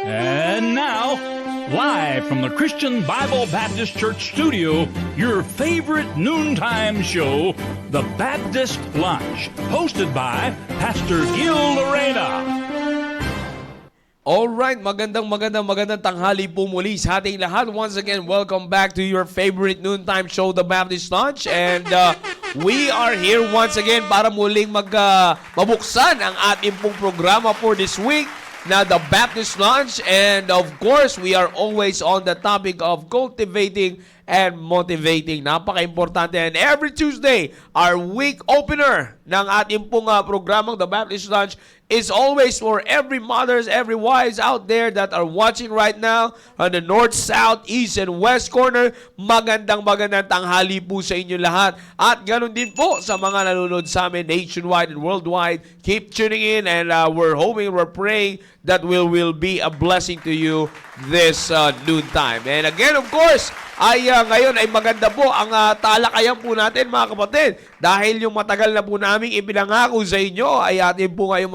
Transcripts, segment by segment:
And now, live from the Christian Bible Baptist Church studio, your favorite noontime show, The Baptist Lunch, hosted by Pastor Gil Lorena. Alright, magandang tanghali po muli sa ating lahat. Once again, welcome back to your favorite noontime show, The Baptist Lunch. And we are here once again para muling mabuksan ang ating pong programa for this week na The Baptist Lunch. And of course, we are always on the topic of cultivating and motivating. Napaka-importante. And every Tuesday, our week opener ng ating pong programang The Baptist Lunch is always for every mothers, every wives out there that are watching right now on the north, south, east, and west corner. Magandang tanghali po sa inyo lahat. At ganun din po sa mga nanonood sa amin nationwide and worldwide. Keep tuning in and we're hoping, we're praying that will be a blessing to you this noontime. And again, of course, ngayon ay maganda po ang talakayan po natin mga kapatid. Dahil yung matagal na po namin ipinangako sa inyo ay atin po ngayon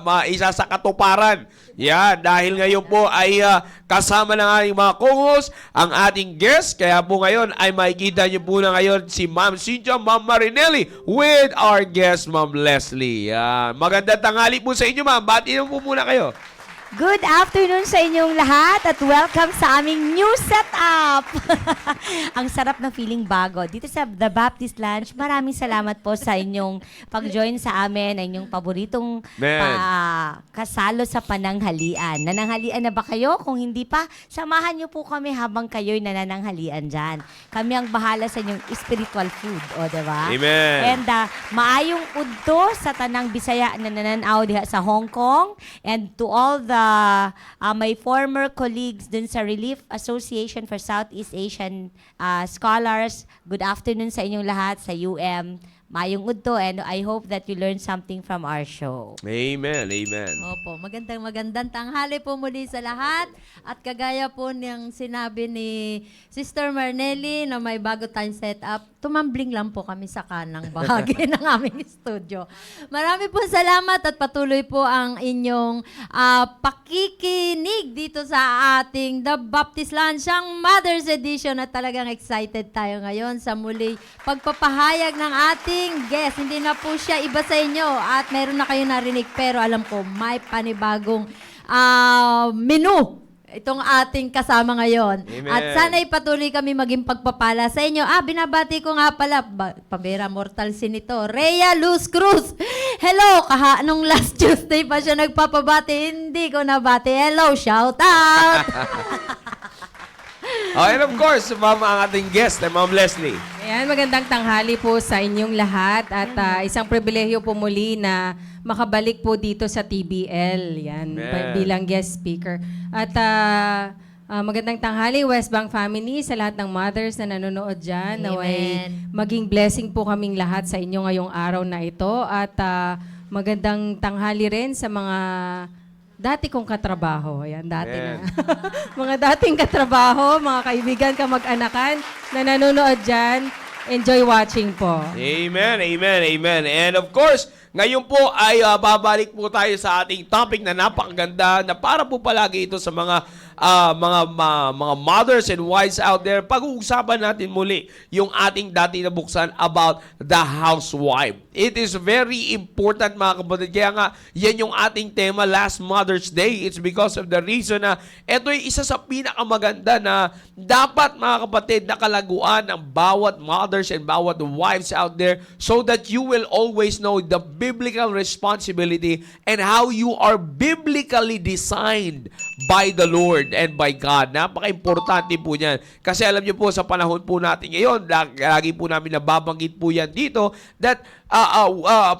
maisa sa katuparan. Yan, dahil ngayon po ay kasama ng ating mga co-host, ang ating guest. Kaya po ngayon ay makikita niyo po na ngayon si Ma'am Cynthia, Ma'am Marinelli with our guest, Ma'am Leslie. Yan. Magandang tanghali po sa inyo, Ma'am. Bati po muna kayo. Good afternoon sa inyong lahat at welcome sa aming new setup. Ang sarap ng feeling bago. Dito sa The Baptist Lunch, maraming salamat po sa inyong pag-join sa amin, ang inyong paboritong kasalo sa pananghalian. Nananghalian na ba kayo? Kung hindi pa, samahan niyo po kami habang kayo'y nananghalian dyan. Kami ang bahala sa inyong spiritual food, o diba? Amen. And maayong udto sa tanang Bisaya na nananaw diha sa Hong Kong, and to all the my former colleagues dun sa Relief Association for Southeast Asian Scholars. Good afternoon sa inyong lahat sa UM. Mayong udto, and I hope that you learn something from our show. Amen, amen. Opo, magandang tanghali po muli sa lahat. At kagaya po niyang sinabi ni Sister Marnelli na may bago tayong setup, tumambling lang po kami sa kanang bahagi ng aming studio. Marami po salamat at patuloy po ang inyong pakikinig dito sa ating The Baptist Lunch, ang Mother's Edition, at talagang excited tayo ngayon sa muli pagpapahayag ng ating guest. Hindi na po siya iba sa inyo at meron na kayo narinig, pero alam ko may panibagong menu itong ating kasama ngayon. Amen. At sana'y patuloy kami maging pagpapala sa inyo. Binabati ko nga pala, pabera mortal sin ito, Rhea Luz Cruz. Hello, nung last Tuesday pa siya nagpapabati, hindi ko nabati. Hello, shout out! And of course, Ma'am, ang ating guest, Ma'am Leslie. Ayan, magandang tanghali po sa inyong lahat at isang pribilehiyo po muli na makabalik po dito sa TBL, yan, bilang guest speaker. At magandang tanghali, West Bank family, sa lahat ng mothers na nanonood dyan. Naway maging blessing po kaming lahat sa inyo ngayong araw na ito. At magandang tanghali rin sa mga dati kong katrabaho. Ayan, dati na. Mga dating katrabaho, mga kaibigan, kamag-anakan na nanonood dyan. Enjoy watching po. Amen, amen, amen. And of course, ngayon po ay babalik po tayo sa ating topic na napakaganda na para po palagi ito sa mga mothers and wives out there. Pag-uusapan natin muli yung ating dati na buksan about the housewife. It is very important, mga kapatid. Kaya nga, yan yung ating tema last Mother's Day. It's because of the reason na ito ay isa sa pinakamaganda na dapat, mga kapatid, nakalaguan ng bawat mothers and bawat wives out there so that you will always know the biblical responsibility and how you are biblically designed by the Lord and by God. Napaka-importante po yan. Kasi alam niyo po, sa panahon po natin ngayon, lagi po namin nababanggit po yan dito, that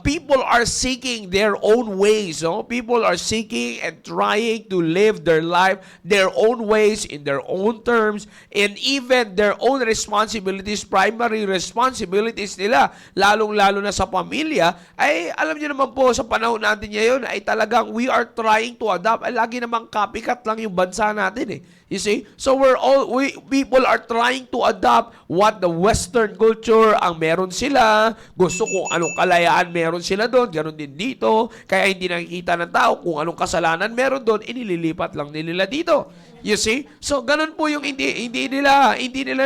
people are seeking their own ways. No? People are seeking and trying to live their life their own ways, in their own terms, and even their own responsibilities, primary responsibilities nila, lalong-lalo na sa pamilya, ay alam niyo naman po, sa panahon natin ngayon, ay talagang we are trying to adapt. Ay lagi namang copycat lang yung bansa natin eh. You see? So people are trying to adopt what the Western culture ang meron sila. Gusto kung anong kalayaan meron sila doon. Ganon din dito. Kaya hindi nakikita ng tao kung anong kasalanan meron doon. Inililipat lang nila dito. You see? So ganon po yung hindi nila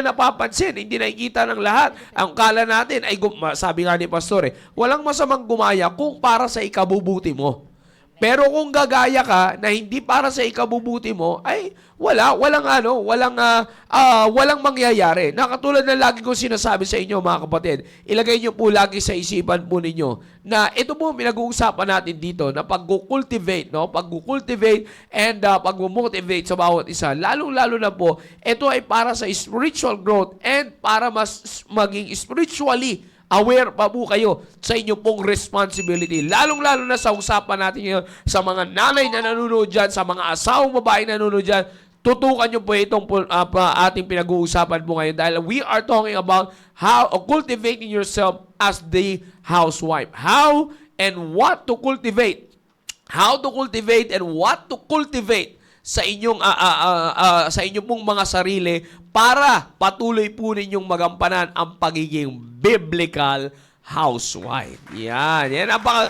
napapansin. Hindi nakikita ng lahat. Ang kala natin ay sabi nga ni Pastor walang masamang gumaya kung para sa ikabubuti mo. Pero kung gagaya ka na hindi para sa ikabubuti mo, ay walang mangyayari. Nakatulad na lagi kong sinasabi sa inyo, mga kapatid, ilagay niyo po lagi sa isipan po ninyo na ito po pinag-uusapan natin dito na pag-cultivate, no? Pag-cultivate and pag-motivate sa bawat isa. Lalong-lalo na po, ito ay para sa spiritual growth and para mas maging spiritually aware pa po kayo sa inyo pong responsibility. Lalong-lalo na sa usapan natin ngayon sa mga nanay na nanonood dyan, sa mga asawang babae na nanonood dyan, tutukan nyo po itong ating pinag-uusapan po ngayon dahil we are talking about how cultivating yourself as the housewife. How and what to cultivate. How to cultivate and what to cultivate sa inyong sa inyong pong mga sarili para patuloy po ninyong magampanan ang pagiging biblical housewife. Yan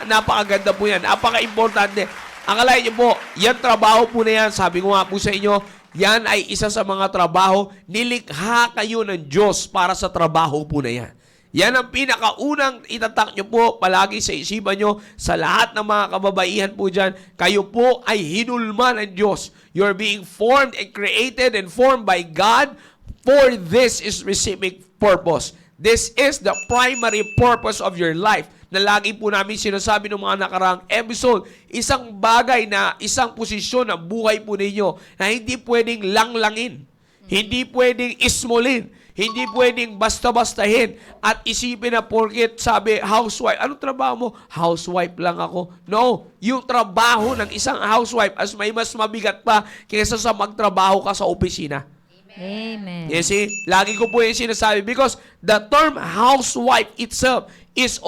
napakaganda po yan. Napaka-importante. Akalain niyo po, yan trabaho po na yan. Sabi ko nga po sa inyo, yan ay isa sa mga trabaho, nilikha kayo ng Diyos para sa trabaho po na yan. Yan ang pinakaunang itatak nyo po palagi sa isipan nyo sa lahat ng mga kababaihan po dyan. Kayo po ay hinulman ng Diyos. You're being formed and created and formed by God for this specific purpose. This is the primary purpose of your life na lagi po namin sinasabi ng mga nakaraang episode. Isang bagay na, isang posisyon na buhay po ninyo na hindi pwedeng langlangin. Hindi pwedeng ismolin. Hindi pwedeng basta-bastahin at isipin na porket sabi, housewife. Anong trabaho mo? Housewife lang ako. No. Yung trabaho ng isang housewife as may mas mabigat pa kaysa sa magtrabaho ka sa opisina. Amen. You see? Lagi ko po yung sinasabi because the term housewife itself is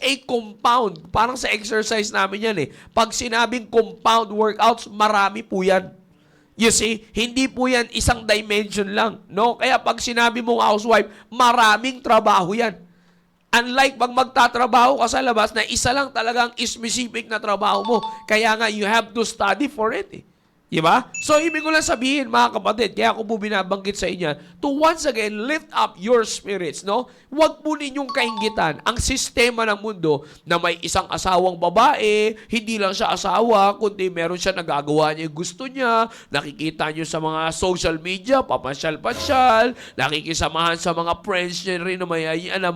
a compound. Parang sa exercise namin yan Pag sinabing compound workouts, marami po yan. You see, hindi po yan isang dimension lang. No? Kaya pag sinabi mong housewife, maraming trabaho yan. Unlike pag magtatrabaho ka sa labas na isa lang talagang specific na trabaho mo. Kaya nga, you have to study for it Diba? So, ibig ko lang sabihin, mga kapatid, kaya ako po binabanggit sa inyo, to once again, lift up your spirits, no? Huwag po ninyong kainggitan ang sistema ng mundo na may isang asawang babae, hindi lang siya asawa, kundi meron siya nagagawa niya yung gusto niya, nakikita niyo sa mga social media, papasyal-pasyal, nakikisamahan sa mga friends niya rin na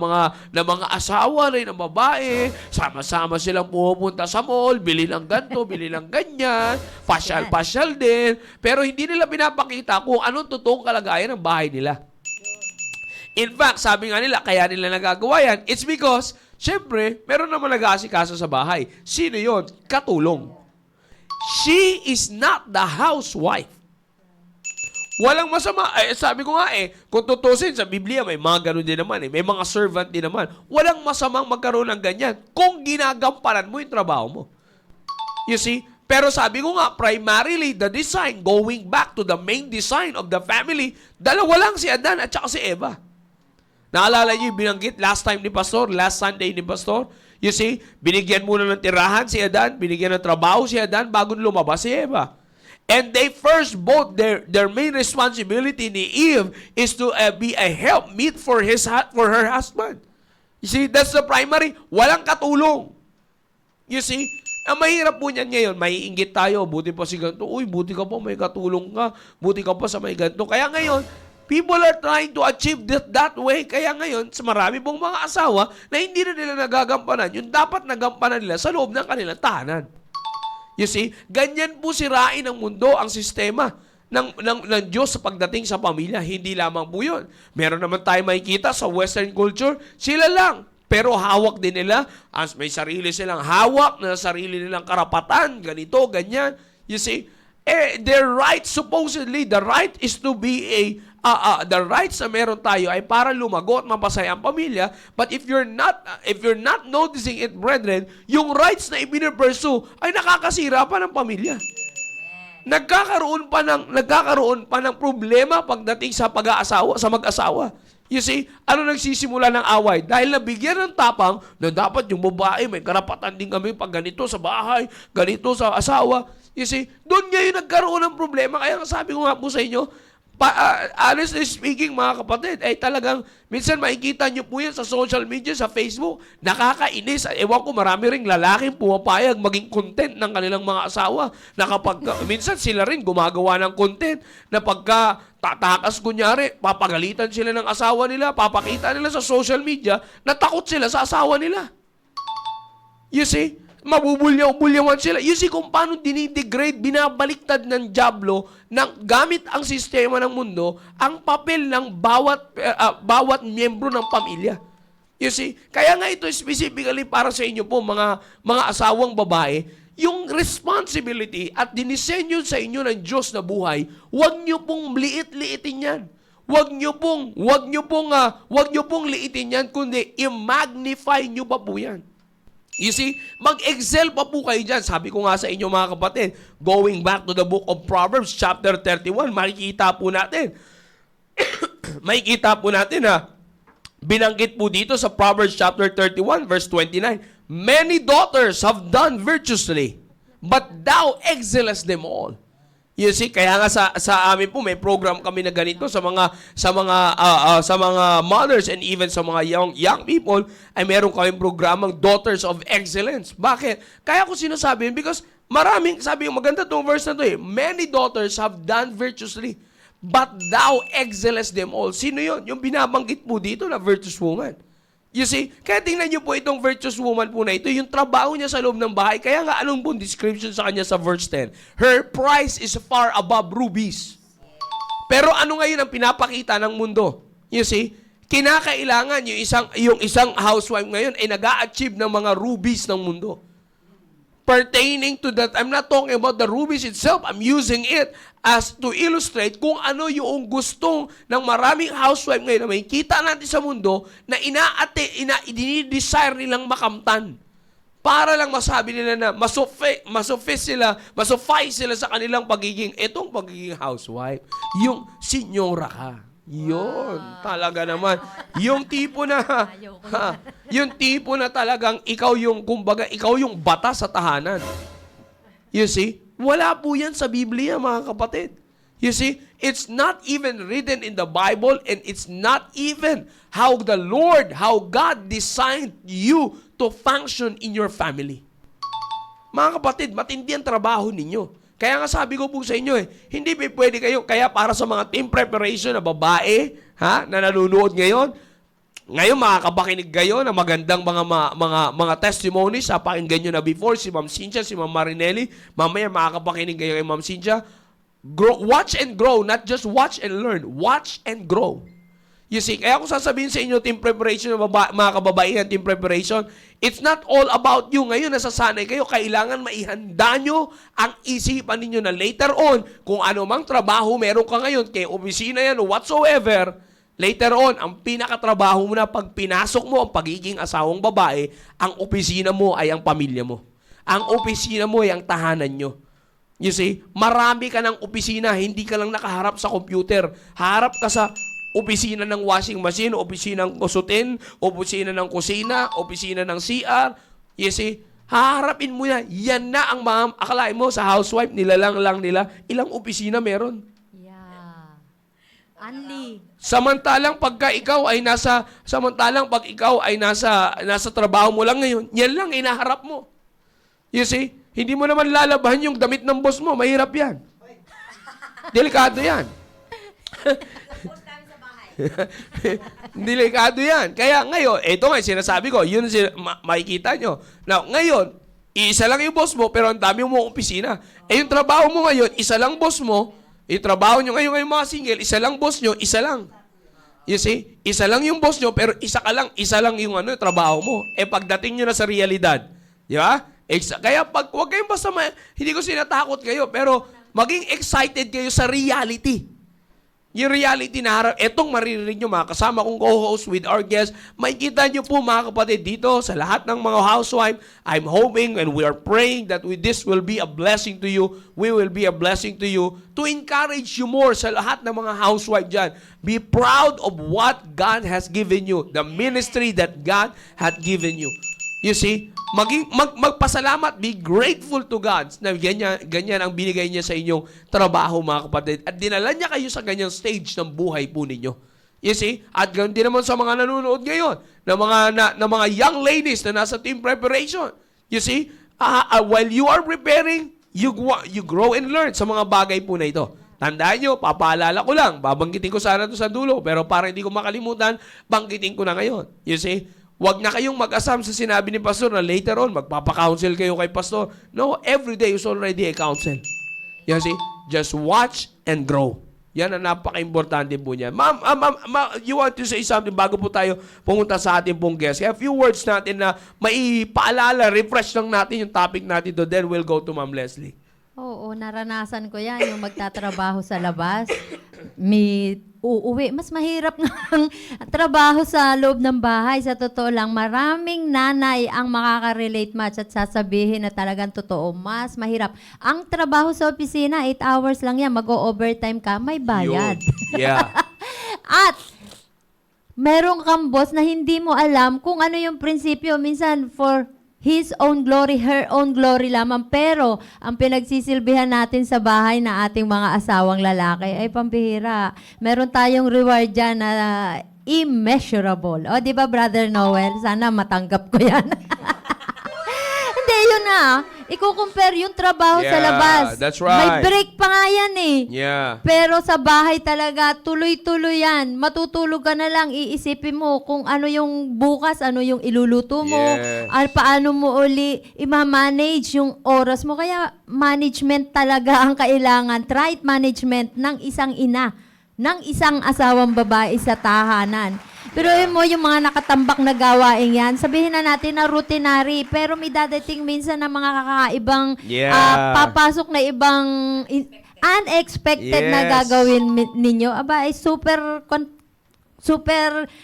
mga asawa rin ng babae, sama-sama silang pupunta sa mall, bili ng ganito, bili ng ganyan, pasyal-pasyal din, pero hindi nila pinapakita kung anong totoong kalagayan ng bahay nila. In fact, sabi nga nila, kaya nila nagagawa yan, it's because, syempre, meron naman nag-aasikaso sa bahay. Sino yon? Katulong. She is not the housewife. Walang masama. Sabi ko nga kung tutusin sa Biblia, may mga ganun din naman may mga servant din naman. Walang masamang magkaroon ng ganyan kung ginagampanan mo yung trabaho mo. You see? Pero sabi ko nga, primarily, the design, going back to the main design of the family, dalawa lang si Adan at saka si Eva. Naalala niyo yung binanggit last Sunday ni Pastor? You see, binigyan muna ng tirahan si Adan, binigyan ng trabaho si Adan bago lumabas si Eva. And they first both, their main responsibility ni Eve is to be a helpmeet for her husband. You see, that's the primary. Walang katulong. You see, ang mahirap po niyan ngayon, maiinggit tayo, buti pa si ganito, uy, buti ka pa, may katulong ka, buti ka pa sa may ganito. Kaya ngayon, people are trying to achieve that way. Kaya ngayon, sa marami pong mga asawa na hindi na nila nagagampanan, yung dapat nagampanan nila sa loob ng kanilang tahanan. You see, ganyan po sirain ng mundo ang sistema ng Diyos sa pagdating sa pamilya. Hindi lamang po yun. Meron naman tayo makikita sa Western culture, sila lang. Pero hawak din nila, as may sarili silang hawak na sarili nilang karapatan, ganito, ganyan. You see, their right, supposedly, the right is to be the rights na meron tayo ay para lumago at mapasaya ang pamilya. But if you're not noticing it, brethren, yung rights na ipinipursue ay nakakasira pa ng pamilya. nagkakaroon pa ng problema pagdating sa pag-aasawa, sa mag-asawa. You see, ano nagsisimula ng away? Dahil nabigyan ng tapang na dapat yung babae, may karapatan din kami pag ganito sa bahay, ganito sa asawa. You see, doon ngayon nagkaroon ng problema. Kaya sabi ko nga po sa inyo, honestly speaking, mga kapatid, talagang, minsan makikita nyo po yan sa social media, sa Facebook, nakakainis. Ewan ko, marami ring lalaking pumapayag maging content ng kanilang mga asawa, na kapag, minsan sila rin gumagawa ng content, na pagka tatakas kunyari, papagalitan sila ng asawa nila, papakita nila sa social media, na takot sila sa asawa nila. You see? Mabubulyaw-bulyawan sila. You see kung paano dinidegrade, binabaliktad ng dyablo ng gamit ang sistema ng mundo ang papel ng bawat miyembro ng pamilya. You see? Kaya nga ito specifically para sa inyo po, mga asawang babae, yung responsibility at dinisenyo sa inyo ng Diyos na buhay, huwag nyo pong liit-liitin yan. Huwag nyo pong liitin yan, kundi i-magnify nyo pa po yan. You see, mag-excel pa po kayo dyan. Sabi ko nga sa inyo mga kapatid, going back to the book of Proverbs chapter 31, makikita po natin na binanggit po dito sa Proverbs chapter 31 verse 29, many daughters have done virtuously, but thou excellest them all. You see, kaya nga sa amin po may program kami na ganito sa mga mothers and even sa mga young people ay meron kaming programang Daughters of Excellence. Bakit? Kaya ko sinasabi yun because sabi yung maganda tong verse na to many daughters have done virtuously, but thou excellest them all. Sino yun? Yung binabanggit po dito na virtuous woman. You see, kaya tingnan niyo po itong virtuous woman po na ito, yung trabaho niya sa loob ng bahay. Kaya nga anong po description sa kanya sa verse 10? Her price is far above rubies. Pero ano ngayon ang pinapakita ng mundo? You see, kinakailangan yung isang housewife ngayon ay nag-a-achieve ng mga rubies ng mundo. Pertaining to that, I'm not talking about the rubies itself. I'm using it as to illustrate kung ano yung gustong ng maraming housewife ngayon na makikita natin sa mundo na dinidesire nilang makamtan. Para lang masabi nila na masuffice sila sa kanilang pagiging housewife. Yung senyora ka. Yun, talaga naman. Yung tipo na talagang ikaw yung bata sa tahanan. You see? Wala po yan sa Biblia, mga kapatid. You see? It's not even written in the Bible and it's not even how God designed you to function in your family. Mga kapatid, matindi ang trabaho ninyo. Kaya nga sabi ko po sa inyo hindi pwede kayo, kaya para sa mga team preparation na babae, na nanonood ngayon makakapakinig kayo na magandang mga testimonies, pakinggan nyo na before, si Ma'am Cynthia, si Ma'am Marinelli, mamaya makakapakinig kayo kay Ma'am Cynthia. Watch and grow, not just watch and learn, watch and grow. You see, kaya kung sasabihin sa inyo team preparation, mga kababaihan, team preparation, it's not all about you. Ngayon, nasasanay kayo, kailangan maihanda nyo ang isipan ninyo na later on, kung ano mang trabaho meron ka ngayon, kay opisina yan o whatsoever, later on, ang pinakatrabaho mo na pag pinasok mo ang pagiging asawang babae, ang opisina mo ay ang pamilya mo. Ang opisina mo ay ang tahanan nyo. You see, marami ka ng opisina, hindi ka lang nakaharap sa computer. Harap ka sa opisina ng washing machine, opisina ng kusutin, opisina ng kusina, opisina ng CR. You see, haharapin mo yan. Yan na ang akalain mo sa housewife, nilalang lang nila. Ilang opisina meron? Yeah. Anli. Samantalang pag ikaw ay nasa trabaho mo lang ngayon, yan lang inaharap mo. You see, hindi mo naman lalabahan yung damit ng boss mo. Mahirap yan. Delikado yan. Delikado yan. Kaya ngayon, ito nga sinasabi ko, yun makikita nyo. Now, ngayon, isa lang yung boss mo, pero ang dami mong opisina. Yung trabaho mo ngayon, isa lang boss mo. Yung trabaho nyo ngayon mga single, isa lang boss nyo, isa lang. You see? Isa lang yung boss nyo, pero isa lang yung trabaho mo. Pagdating nyo na sa realidad, di ba? Kaya huwag kayong hindi ko sinatakot kayo, pero maging excited kayo sa reality. Yung reality na harap, etong maririnig nyo mga kasama kong co-host with our guests, makikita nyo po mga kapatid dito sa lahat ng mga housewife, I'm hoping and we are praying that this will be a blessing to you, we will be a blessing to you, to encourage you more sa lahat ng mga housewife dyan. Be proud of what God has given you, the ministry that God had given you. You see, magpasalamat, be grateful to God na ganyan ang binigay niya sa inyong trabaho mga kapatid. At dinala niya kayo sa ganyang stage ng buhay po ninyo. You see? At ganoon din naman sa mga nanonood ngayon, na mga young ladies na nasa team preparation. You see? While you are preparing, you grow and learn sa mga bagay po na ito. Tandaan nyo, papaalala ko lang, babanggitin ko sana ito sa dulo, pero para hindi ko makalimutan, banggitin ko na ngayon. You see? Huwag na kayong mag-assume sa sinabi ni Pastor na later on, magpapa-counsel kayo kay Pastor. No, every day is already a counsel. You see? Just watch and grow. Yan ang napaka-importante po niyan. Ma'am, you want to say something bago po tayo pumunta sa ating pong guest? A few words natin na maipaalala, refresh lang natin yung topic natin doon. Then we'll go to Ma'am Leslie. Oo, naranasan ko yan, yung magtatrabaho sa labas. May uuwi. Mas mahirap ng trabaho sa loob ng bahay. Sa totoo lang, maraming nanay ang makaka-relate match at sasabihin na talagang totoo. Mas mahirap. Ang trabaho sa opisina, 8 hours lang yan. Mag-o-overtime ka, may bayad. Yun. Yeah. At meron kang boss na hindi mo alam kung ano yung prinsipyo. Minsan, for his own glory, her own glory lamang. Pero, ang pinagsisilbihan natin sa bahay na ating mga asawang lalaki ay pambihira. Meron tayong reward dyan na immeasurable. O, di ba, Brother Noel? Sana matanggap ko yan. Hindi, yun na. Iko-compare yung trabaho sa Yeah, labas. that's right. May break pa nga yan eh. Yeah. Pero sa bahay talaga, tuloy-tuloy yan. Matutulog ka na lang, iisipin mo kung ano yung bukas, ano yung iluluto mo, Yes. at paano mo uli i-manage yung oras mo. Kaya management talaga ang kailangan, right management ng isang ina, ng isang asawang babae sa tahanan. Pero mo yung mga nakatambak na gawain yan, sabihin na natin na routinary, pero may dadating minsan na mga kakaibang Yeah. papasok na ibang unexpected na Yes. gagawin ninyo. Aba, ay super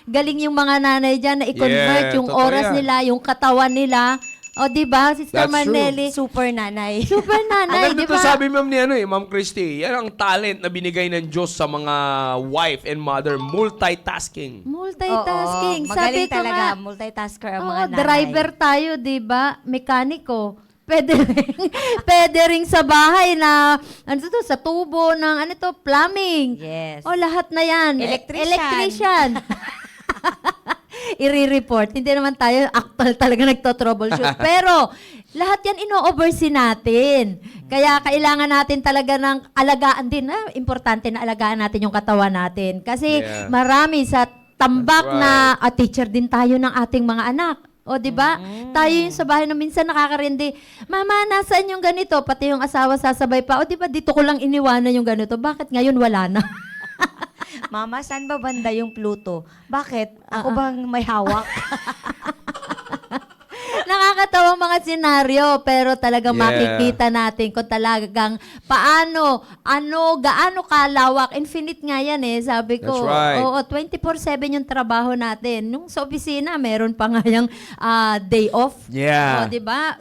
galing yung mga nanay dyan na i-convert Yeah, yung totoo oras yan. nila, yung katawan nila. O, di ba, Sister That's true. Maneli? Super nanay. Super nanay, Ang di ganda to ba? sabi Ma'am Ma'am Christy, yan ang talent na binigay ng Diyos sa mga wife and mother, multitasking. Multitasking. Oo, Sabi magaling ko talaga. nga, Multitasker ang oo, mga nanay. driver tayo, di ba? Mekaniko. Pwede ring sa bahay na, ano to, sa tubo ng, ano to, plumbing. Yes. O, lahat na yan. Electrician. I-report. Hindi naman tayo actual talaga nagto-troubleshoot. Pero, lahat yan ino-oversee natin. Kaya kailangan natin talaga ng alagaan din. Importante na alagaan natin yung katawan natin. Kasi Yeah. marami sa tambak That's na teacher din tayo ng ating mga anak. O, di ba? Tayo yung sa bahay na minsan nakakarindi. Mama, nasaan yung ganito? Pati yung asawa sasabay pa. O, di ba, dito ko lang iniwanan yung ganito. Bakit ngayon wala na? Mama, saan ba banda yung Pluto? Bakit? Ako bang may hawak? Nakakatawa mga senaryo, pero talagang Yeah. makikita natin kung talagang paano, gaano kalawak. Infinite nga yan eh, sabi ko. That's right. Oo, 24/7 yung trabaho natin. Nung sa opisina, meron pa nga yung day off. Yeah. O, di ba?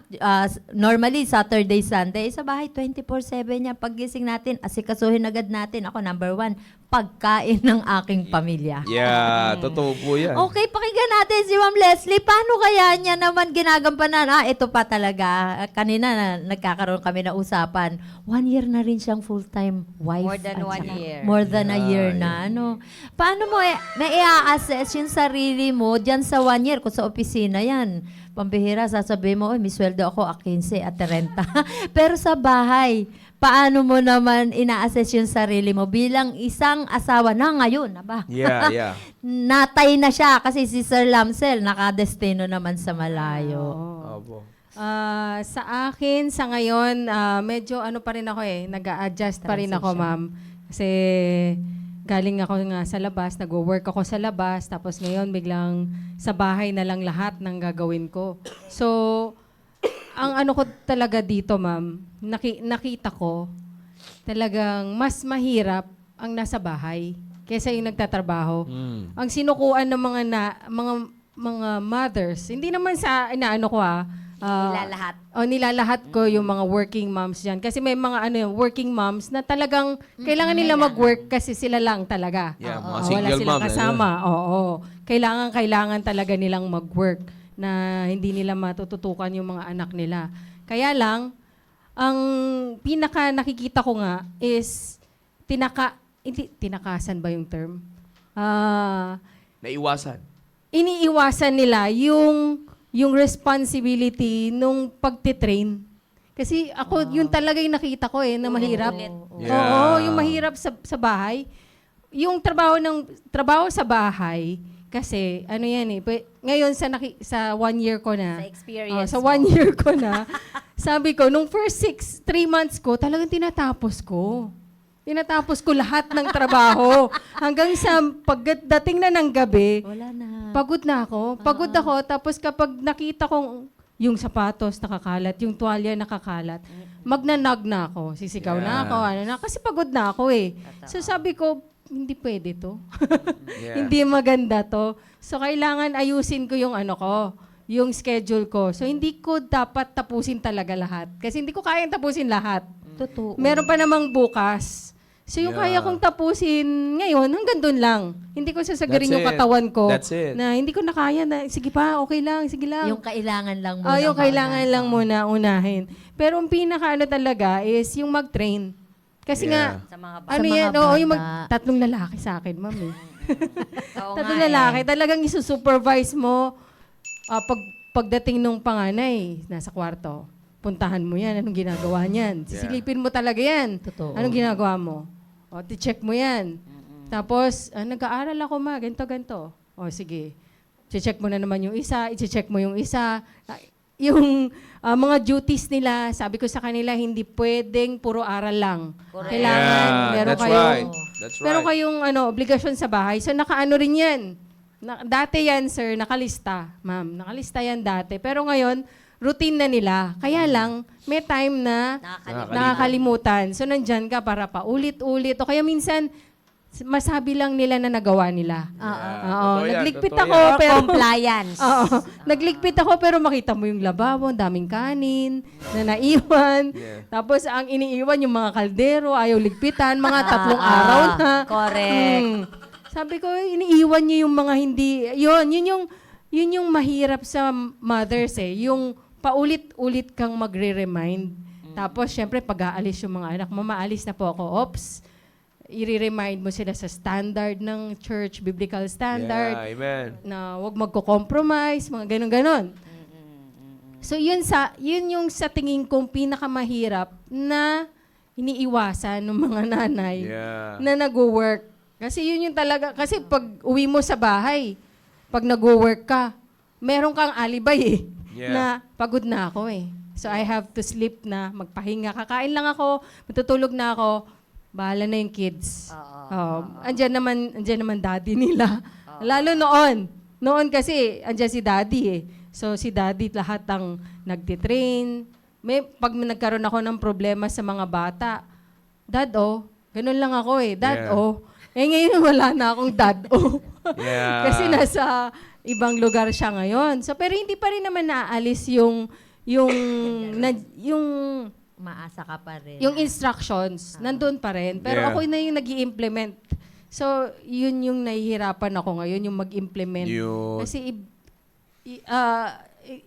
Normally, Saturday, Sunday. Sa bahay, 24/7 yan. Paggising natin, asikasuhin agad natin. Ako, number 1, pagkain ng aking pamilya. Yeah, totoo po yan. Okay, pakinggan natin si Ma'am Leslie. Paano kaya niya naman ginagampanan? Ito pa talaga. Kanina nagkakaroon kami na usapan. 1 year na rin siyang full-time wife. More than At 1 saka year. More than a year na. Ano? Paano mo may i-assess yung sarili mo dyan sa 1 year? Kung sa opisina yan, pambihira, sasabihin mo, may sweldo ako, 15 at 30. Pero sa bahay, paano mo naman ina-assess yung sarili mo bilang isang asawa na ngayon, aba? Yeah, yeah. Natay na siya kasi si Sir Lamsel nakadestino naman sa malayo. Opo. Sa akin, sa ngayon, medyo ano pa rin ako nag-a-adjust pa rin ako, ma'am. Kasi galing ako nga sa labas, nag-work ako sa labas, tapos ngayon biglang sa bahay na lang lahat ng gagawin ko. So, ang ano ko talaga dito, ma'am, nakita ko talagang mas mahirap ang nasa bahay. kaysa yung nagtatrabaho. Ang sinukuan ng mga mothers, hindi naman sa inaano ko Nilalahat. nilalahat ko yung mga working moms diyan kasi may mga working moms na talagang kailangan nila mag-work kasi sila lang talaga. Yeah, mga Wala single silang mom, kasama. Oo. Kailangan talaga nilang mag-work na hindi nila matututukan yung mga anak nila. Kaya lang, ang pinaka nakikita ko nga is tinakasan ba yung term? Naiwasan. Iniiwasan nila yung responsibility nung pagtitrain. Kasi ako, yun talaga yung nakita ko na mahirap. Yeah. Oo, yung mahirap sa bahay. Yung trabaho sa bahay, kasi ano yan ngayon sa 1 year ko na. Sa experience sa 1 year ko na, sabi ko, nung first 3 months ko, talagang tinatapos ko. Tinatapos ko lahat ng trabaho. Hanggang sa pagdating na ng gabi, Wala na. pagod na ako. Pagod ako. Tapos kapag nakita kong yung sapatos nakakalat, yung tuwalya nakakalat, magnanag na ako. Sisigaw na ako. Kasi pagod na ako So sabi ko, hindi pwede to. Hindi maganda to. So kailangan ayusin ko yung yung schedule ko. So hindi ko dapat tapusin talaga lahat. Kasi hindi ko kayang tapusin lahat. Totoo. Meron pa namang bukas. So yung kaya kong tapusin ngayon, hanggang doon lang. Hindi ko sasagarin That's yung it. katawan ko. That's it. Na hindi ko na kaya na, sige pa, okay lang, sige lang. Yung kailangan lang muna. yung kailangan lang muna unahin. Pero ang pinaka talaga is yung mag-train. Kasi nga, Sa mga bata. ano Sa mga yan, yung bata. tatlong lalaki sa akin, ma'am Oo Tatlong nga lalaki, talagang isusupervise mo pagdating nung panganay, nasa kwarto. Puntahan mo yan, anong ginagawa niyan? Sisilipin mo talaga yan. Totoo. Anong ginagawa mo? Ti-check mo yan. Tapos, nag-aaral ako ganito. Sige. Check mo na naman yung isa, i-check mo yung isa. Yung mga duties nila, sabi ko sa kanila, hindi pwedeng puro aral lang. Correct. Kailangan, meron that's kayong, right. That's right. meron kayong obligasyon sa bahay. So, nakaano rin yan. Dati yan, sir, nakalista. Ma'am, nakalista yan dati. Pero ngayon, routine na nila. Kaya lang, may time na nakakalimutan. So, nandyan ka para paulit-ulit. O kaya minsan, masabi lang nila na nagawa nila. Totoo yan, Nagligpit totoo ako, yan. pero... Compliance. Nagligpit ako, pero makita mo yung lababo, ang daming kanin na naiwan. Tapos, ang iniiwan yung mga kaldero, ayaw ligpitan, mga 3 araw na. Correct. Sabi ko, iniiwan niyo yung mga hindi... Yun yung mahirap sa mothers yung paulit-ulit kang magre-remind. Tapos, syempre, pag-aalis yung mga anak mo, maalis na po ako, ops, i-remind mo sila sa standard ng church, biblical standard, Yeah, amen. na huwag magko-compromise, mga ganon-ganon. So, yun yung sa tingin kong pinakamahirap na iniiwasan ng mga nanay na nag-work. Kasi yun yung talaga, kasi pag uwi mo sa bahay, pag nag-work ka, meron kang alibay na pagod na ako So I have to sleep na, magpahinga. Kakain lang ako, matutulog na ako, bahala na yung kids. Andyan naman daddy nila. Lalo noon. Noon kasi, andyan si daddy So si daddy lahat ang nagtitrain. Pag nagkaroon ako ng problema sa mga bata, dad ganun lang ako dad ngayon wala na akong dad Kasi nasa ibang lugar siya ngayon. So, pero hindi pa rin naman naaalis yung Maasa ka pa rin. yung instructions. Nandun pa rin. Pero ako na yung nag-i-implement. So, yun yung nahihirapan ako ngayon, yung mag-implement. Kasi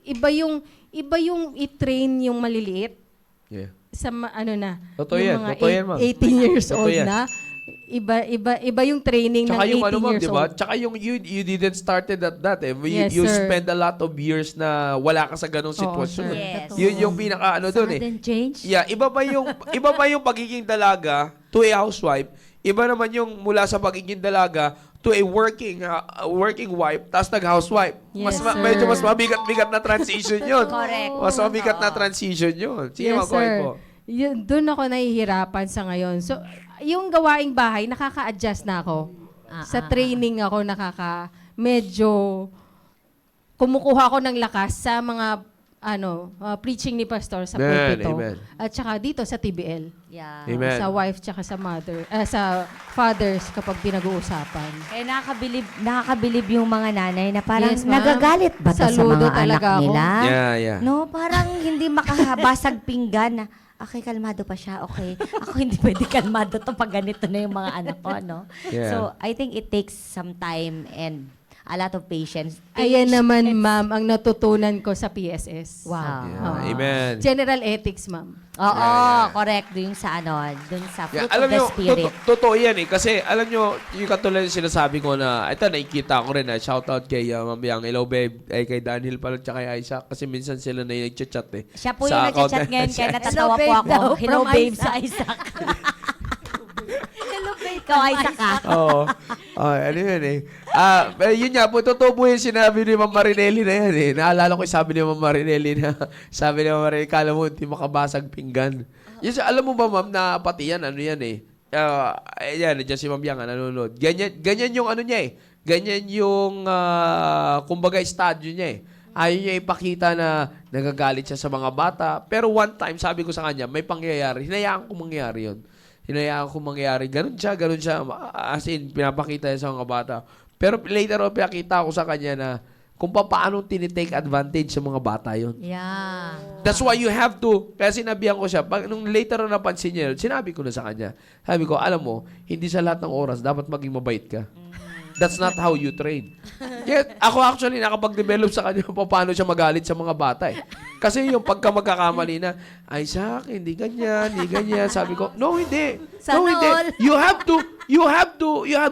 iba yung i-train yung maliliit sa Totoo yung yan. mga Totoo yan, ma'am. 18 years Totoo old yan. na. Iba yung training Tsaka ng 18 yung years diba? old. Tsaka yung you didn't started at that Yes, you sir. spend a lot of years na wala ka sa ganong sitwasyon. sir. Yes. Yun yung pinaka doon Sudden change. Yeah, iba pa yung pagiging dalaga to a housewife. Iba naman yung mula sa pagiging dalaga to a working wife, tapos nag-housewife. Yes, Medyo sir. mas mabigat-bigat na transition yun. Correct. Mas mabigat na transition yun. Sige, Yes, mag-go sir. po. Doon ako nahihirapan sa ngayon. So, yung gawaing bahay, nakaka-adjust na ako. Sa training ako medyo kumukuha ako ng lakas sa mga preaching ni pastor sa Amen, pulpito. amen. At saka dito sa TBL. Yeah. Amen. Sa wife tsaka sa sa fathers kapag pinag-uusapan. Kaya nakakabilib yung mga nanay na parang Yes, ma'am. nagagalit ba to sa Saludo mga anak talaga ako. nila? Yeah. No, parang hindi makahabasag pinggan na, okay, kalmado pa siya, okay. Ako hindi pwede kalmado to pag ganito na yung mga anak ko, no? Yeah. So, I think it takes some time and a lot of patience. Ayan naman, ma'am, ang natutunan ko sa PSS. Wow. Yeah. Amen. General ethics, ma'am. Oo, correct. Dun sa dun sa fruit Alam of the nyo, spirit. totoo yan eh. Kasi alam nyo, yung katulad yung sinasabi ko na, ito nakikita ko rin na, shoutout kay Ma'am Yang, hello babe, ay kay Daniel pala, tsaka kay Isaac. Kasi minsan sila na yung nag-chat eh. Siya po Sa yung nag-chat account ngayon, na- kaya natatawa Hello, po babe ako. daw, Hello, from babe, Isaac. sa Isaac. Hello, babe. Ikaw, Isaac ka. Oo. Ano yun eh. Pero yun nga po, totoo po yung sinabi ni Ma'am Marinelli na yan eh. Naalala ko yung sabi ni Ma'am Marinelli na, sabi ni Ma'am Marinelli, kala mo hindi makabasag pinggan. Yes, alam mo ba ma'am na pati yan, ano yan eh. Ayan, nandiyan si Ma'am Yang, nanonood. Ganyan yung ano niya eh. Ganyan yung, kumbaga, estadyo niya eh. Ayaw niya ipakita na nagagalit siya sa mga bata. Pero one time, sabi ko sa kanya, may pangyayari. Hinayaan ko mangyari yun. Hinayaan ko mangyari. Ganun siya. As in, pinapakita niya sa mga bata. Pero later on, pinakita ko sa kanya na kung paano tinitake advantage sa mga bata yun. Yeah. That's why you have to, kaya sinabihan ko siya, nung later on napansin niya, sinabi ko na sa kanya. Sabi ko, alam mo, hindi sa lahat ng oras, dapat maging mabait ka. That's not how you train. Kaya ako actually nakapag-develop sa kanya paano siya magalit sa mga bata eh. Kasi yung pagka magkakamali na, Isaac, hindi ganyan. Sabi ko, no, hindi. Sana No, hindi. all. You have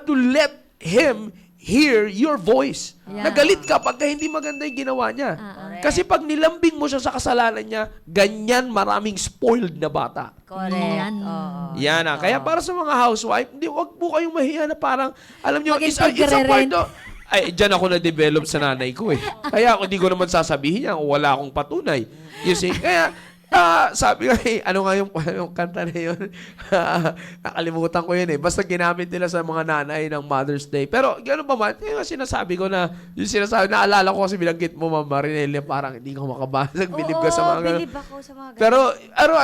to let him hear your voice. Yeah. Nagalit ka pagka hindi maganda yung ginawa niya. Kasi pag nilambing mo siya sa kasalanan niya, ganyan maraming spoiled na bata. Correct. Yan. Oo. Yan na. Kaya para sa mga housewife, wag po kayong mahiya na parang, alam nyo, Maging it's a part pagre-rent. of, ay, dyan ako na-develop sa nanay ko eh. Kaya ako, hindi ko naman sasabihin niya kung wala akong patunay. You see? Kaya, sabi ko, ano nga yung kanta na yun? Nakalimutan ko yun eh. Basta ginamit nila sa mga nanay ng Mother's Day. Pero, gano'n pa man, yung sinasabi ko na, naalala ko kasi binanggit mo, Ma'am Marinelli, parang hindi ka makabasag, bilib ka sa mga gano'n. Bilib ako sa mga Pero,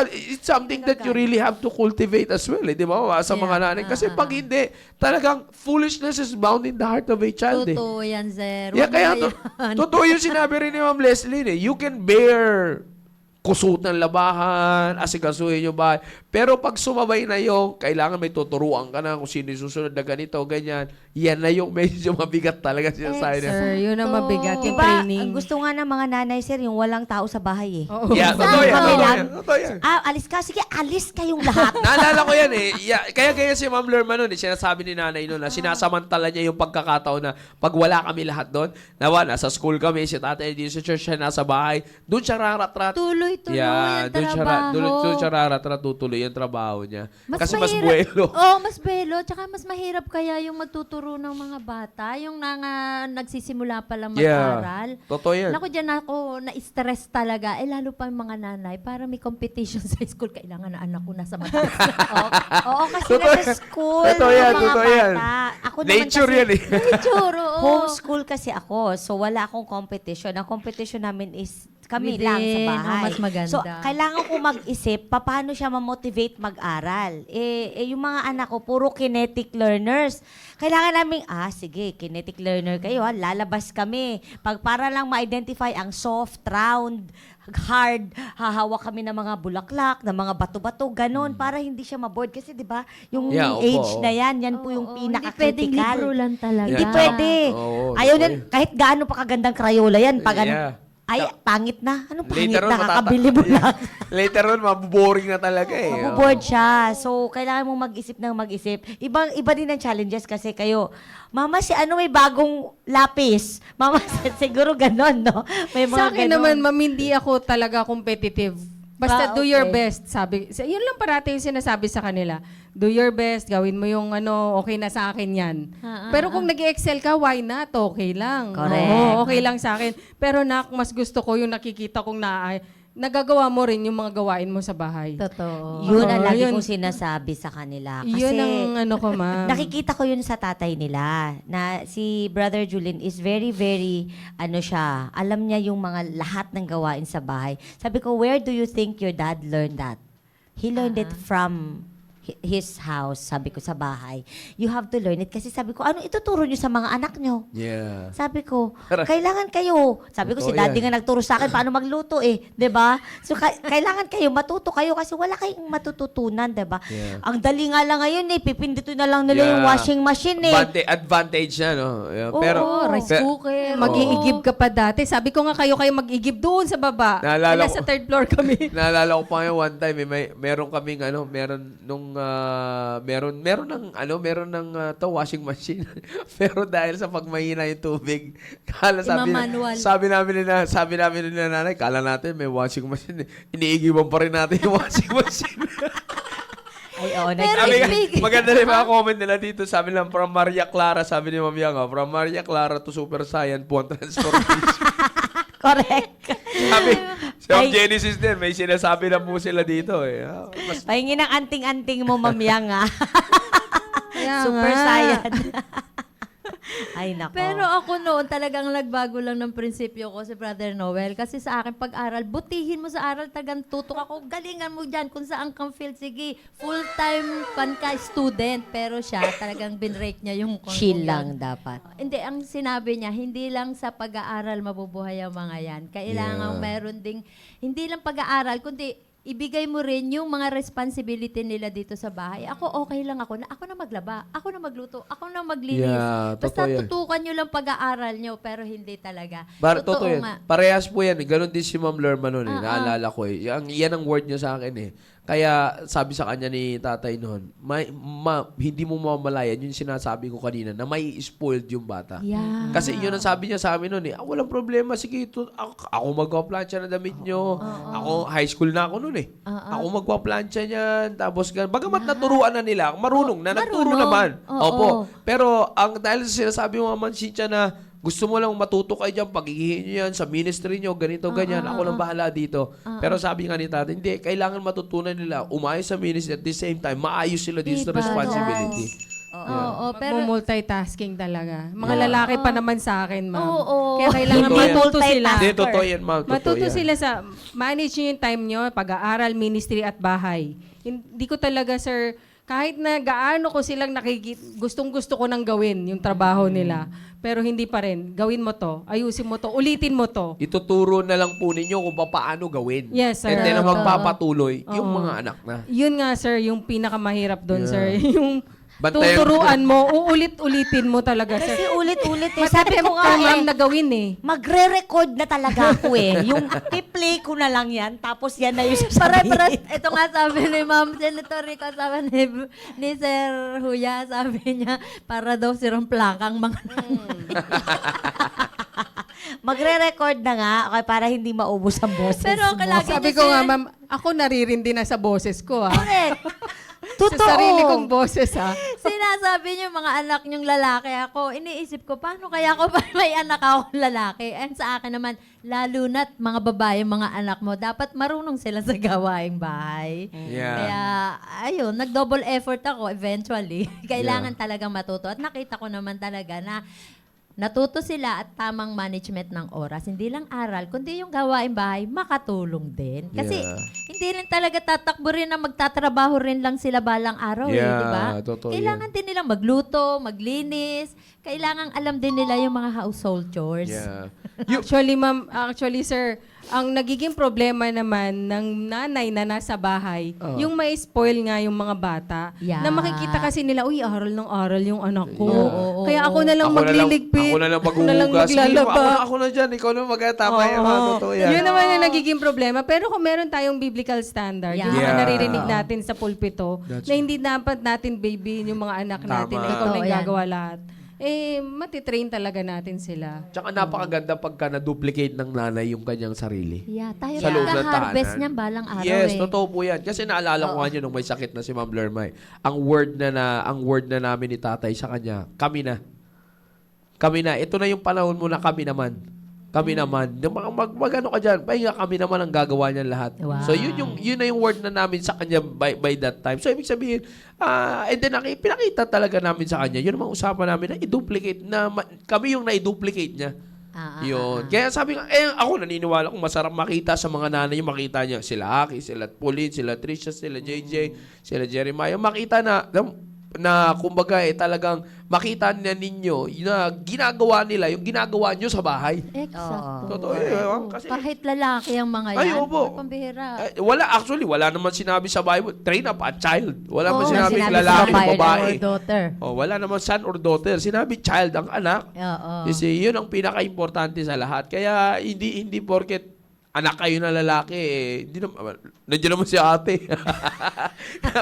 it's something that you really have to cultivate as well, eh, di ba? Sa mga nanay. Kasi pag hindi, talagang foolishness is bound in the heart of a child, eh. Totoo yan, sir. Yeah, Huwag kaya mo yan. totoo yung sinabi rin ni Ma'am Leslie, eh. You can bear kusot ng labahan, asikasuhin yung bahay. Pero pag sumabay na yung, kailangan may tuturuan ka na kung sino yung susunod na ganito, ganyan. Yan na yung medyo mabigat talaga siya sa niya. Sir, yun ang mabigat, yung Diba, training. ang gusto nga ng mga nanay, sir, yung walang tao sa bahay eh. Oo. Yeah, totoo yan. Kami Totoo lang. yan. Totoo yan. Alis ka. Sige, alis kayong lahat. Naalala ko yan eh. Yeah, kaya si Ma'am Lerma noon, sinasabi ni nanay noon na sinasamantala niya yung pagkakataon na pag wala kami lahat doon, nasa school kami, si tatay di sa church, siya nasa bahay, doon siya rarat-rat. Tuloy-tuloy Yeah, ang doon siya, trabaho. doon siya rarat-rat, tutuloy yung trabaho niya. Kasi mas mahirap- buwelo. Oo, mas buwelo. Tsaka mas mahirap kaya yung magtuturo ng mga bata, yung nagsisimula pa lang mag-aral. Totoo yan. Naku, dyan ako na-stress talaga. Lalo pa yung mga nanay. Para may competition sa school. Kailangan na anak ko nasa mataas. Oo, kasi Totoo nasa yan. school, Totoo yan, ng mga totoo yan. bata. Ako naman Nature kasi, yan eh. Tsuro, oo. homeschool kasi ako. So, wala akong competition. Ang competition namin is kami lang sa Within. bahay. Oh, mas maganda. So, kailangan ko mag-isip paano siya ma-motivate mag-aral. Yung mga anak ko, puro kinetic learners. Kailangan namin, sige, kinetic learner kayo, lalabas kami. Para lang ma-identify ang soft, round, hard, hahawak kami ng mga bulaklak, ng mga bato-bato, ganun, para hindi siya maboard. Kasi, di ba, yung Yeah, opo, age oo. na yan po yung Oo, pinaka-critical. Hindi pwedeng libro lang talaga. Hindi Yeah. pwede. Oo, Ayaw totoo na, yun. kahit gaano pa kagandang Crayola yan, pag ano, Yeah. ay, pangit na. Anong pangit Later on, na? Kakabili mo lang. Later on, maboboring na talaga eh. Mabuboard siya. So, kailangan mong mag-isip ng mag-isip. Iba din ang challenges kasi kayo. Mama, si ano may bagong lapis? Mama, siguro ganon, no? May mga Sa akin ganon. naman, ma'am, hindi ako talaga competitive. Basta do okay. your best, sabi. Yun lang parati yung sinasabi sa kanila. do your best, gawin mo yung okay na sa akin yan. Pero kung nag-excel ka, why not? Okay lang. Correct. Oo, okay lang sa akin. Pero mas gusto ko yung nakikita kong nagagawa mo rin yung mga gawain mo sa bahay. Totoo. Yun ang Oo, lagi yun. kong sinasabi sa kanila. Kasi Yun ang ko, ma'am. nakikita ko yun sa tatay nila na si Brother Julian is very, very, siya, alam niya yung mga lahat ng gawain sa bahay. Sabi ko, where do you think your dad learned that? He learned it from his house, sabi ko, sa bahay. You have to learn it. Kasi sabi ko, ano ituturo niyo sa mga anak niyo? Yeah. Sabi ko, kailangan kayo. Sabi ko, si Totoo daddy yan. nga nagturo sa akin paano magluto eh. 'Di ba? So, kailangan kayo, matuto kayo kasi wala kayong matututunan, 'di ba? Yeah. Ang dali nga lang ngayon eh, pipindito na lang nila yung washing machine eh. Advantage na, no? Yeah, Oo, pero, Rice cooker. Mag-iigib ka pa dati. Sabi ko nga kayo mag-igib doon sa baba. Naalala Nasa ko- third floor kami. naalala ko pa ngayon one time, meron kaming meron ng washing machine. Pero dahil sa pagmahina yung tubig, Imamanual. sabi namin ni nanay, kala natin may washing machine. Iniigiban pa rin natin yung washing machine. Ay, oo, Pero Sabi speaking- maganda rin mga comment nila dito. Sabi lang, from Maria Clara, sabi ni Ma'am Yang, from Maria Clara to Super Saiyan po ang transformation. correct. Sabi, sa Ay. Genesis din, may sinasabi na po sila dito. Mas Pahingin ng anting-anting mo, mamiyang ah. Kaya Super nga. Saiyan. Ay, nako. Pero ako noon talagang nagbago lang ng prinsipyo ko si Brother Noel. Kasi sa akin pag-aral, butihin mo sa aral, tagang tutok ako. Galingan mo dyan kung saan kang field. Sige, full-time student. Pero siya talagang binrake niya yung chill lang dapat. Hindi, ang sinabi niya, hindi lang sa pag-aaral mabubuhay ang mga yan. Kailangan Yeah. meron ding, hindi lang pag-aaral, kundi ibigay mo rin yung mga responsibility nila dito sa bahay. Ako, okay lang ako na maglaba, ako na magluto, ako na maglinis. Yeah, Basta totoo yan. tutukan nyo lang pag-aaral nyo, pero hindi talaga. Totoo yan. nga. Parehas po yan. Ganon din si Ma'am Lerma noon. Naalala ko eh. Yan ang word niya sa akin eh. Kaya sabi sa kanya ni tatay noon, hindi mo mamalayan yung sinasabi ko kanina na may spoiled yung bata. Yeah. Kasi yun ang sabi niya sa amin noon eh. Walang problema. Sige, ako magpa-plancha ng damit nyo. Ako, high school na ako noon eh. Ako magpa-plancha niyan. Tapos, bagamat naturuan na nila, marunong na, nagturo Marunong. naman. Oo. Opo. Pero, dahil sa sinasabi mo, Ma'am Cynthia, na gusto mo lang matuto kayo dyan, pagigihin nyo yan, sa ministry nyo, ganito, ganyan. Ako lang bahala dito. Pero sabi nga ni tatay, hindi, kailangan matutunan nila, umayos sa ministry, at the same time, maayos sila dito sa Diba? responsibility. Oo, pero... Multitasking talaga. Mga lalaki pa naman sa akin, ma'am. Oo. Kaya kailangan Totoo yan. matuto sila. Hindi, totoo yan, Ma'am. Totoo Matuto yan. sila sa manage nyo yung time nyo, pag-aaral, ministry at bahay. Hindi ko talaga, sir, kahit na gaano ko silang gustong-gusto ko nang gawin yung trabaho nila, pero hindi pa rin. Gawin mo to, ayusin mo to, ulitin mo to. Ituturo na lang po ninyo kung paano gawin. Yes, sir. And then, ang Oo. magpapatuloy, yung Oo. mga anak na. Yun nga, sir, yung pinakamahirap doon, Yeah. sir. Yung Bantayan- tuturuan mo, uulit-ulitin mo talaga, Kasi sir. ulit-ulit eh. Sabi ko Matatempt nga ka, ma'am, eh, na gawin eh. magre-record na talaga ako eh. Yung i-play ko na lang yan, tapos yan na yung sasabihin. Pare-pare, ito nga sabi ni Ma'am Senator Rico, sabi ni Sir Huya, sabi niya, para daw sirang plakang mga Magre-record na nga okay, para hindi maubos ang boses Pero mo. kalagi Sabi ko nga, ma'am, ako naririndi na sa boses ko, ha? Correct. Totoo. Sa sarili kong boses, ha? Sinasabi niyo mga anak niyong lalaki ako, iniisip ko, paano kaya ako pa may anak akong lalaki? And sa akin naman, lalo na't mga babae, mga anak mo, dapat marunong sila sa gawaing bahay. Yeah. Kaya, ayun, nag-double effort ako eventually. Kailangan talagang matuto. At nakita ko naman talaga na natuto sila at tamang management ng oras. Hindi lang aral, kundi yung gawaing bahay, makatulong din. Kasi Yeah. hindi rin talaga tatakbo rin na magtatrabaho rin lang sila balang araw, Yeah, di ba? totoo Kailangan din nilang magluto, maglinis. Kailangan alam din nila yung mga household chores. Yeah. Actually, sir, ang nagiging problema naman ng nanay na nasa bahay, yung may spoil nga yung mga bata, Yeah. na makikita kasi nila, uy, aral ng aral yung anak ko. Yeah. Kaya ako na lang magliligpit. Ako na lang ako na lang maghuhugas. Sige, maglalaba. ako na dyan. Ikaw na magtama yan. Oo. Totoo yan. Yun naman yung nagiging problema. Pero kung meron tayong biblical standard, yung mga Yeah. naririnig natin sa pulpito, That's na hindi dapat natin baby yung mga anak natin, Tama. na ikaw na yung Totoo yan. gagawa lahat. matitrain talaga natin sila. Tsaka napakaganda pagka na-duplicate ng nanay yung kanyang sarili. Yeah, tayo Sa loob ng harvest tahanan. niyan balang araw Yes, eh. totoo po yan. Kasi naalala ko nga nung may sakit na si Ma'am Lermay. Ang word na namin ni tatay sa kanya, kami na. Kami na. Ito na yung panahon mo na kami naman. Kami naman. Mag-ano ka dyan, pahinga kami naman ang gagawa niyan lahat. Wow. So yun na yung word na namin sa kanya by that time. So ibig sabihin, and then pinakita talaga namin sa kanya. Yun ang mga usapan namin na i-duplicate, kami yung na-i-duplicate niya. Yun. Kaya sabi nga, ako naniniwala kung masarap makita sa mga nanay yung makita niya. Sila Aki, sila Pauline, sila Trisha, sila JJ, sila Jeremiah. Makita na kumbaga talagang makita niya ninyo na ginagawa nila, yung ginagawa nyo sa bahay. Exacto. Totoo yun. Kasi, Kahit lalaki ang mga yan. Ay, opo. Pambihira. wala naman sinabi sa Bible, train up a child. Wala naman Oo, sinabing sinabi lalaki sa o babae. Or daughter. Wala naman son or daughter. Sinabi child ang anak. Oo. Kasi yun ang pinaka-importante sa lahat. Kaya hindi porket anak kayo na lalaki, hindi naman, nandiyan naman si ate.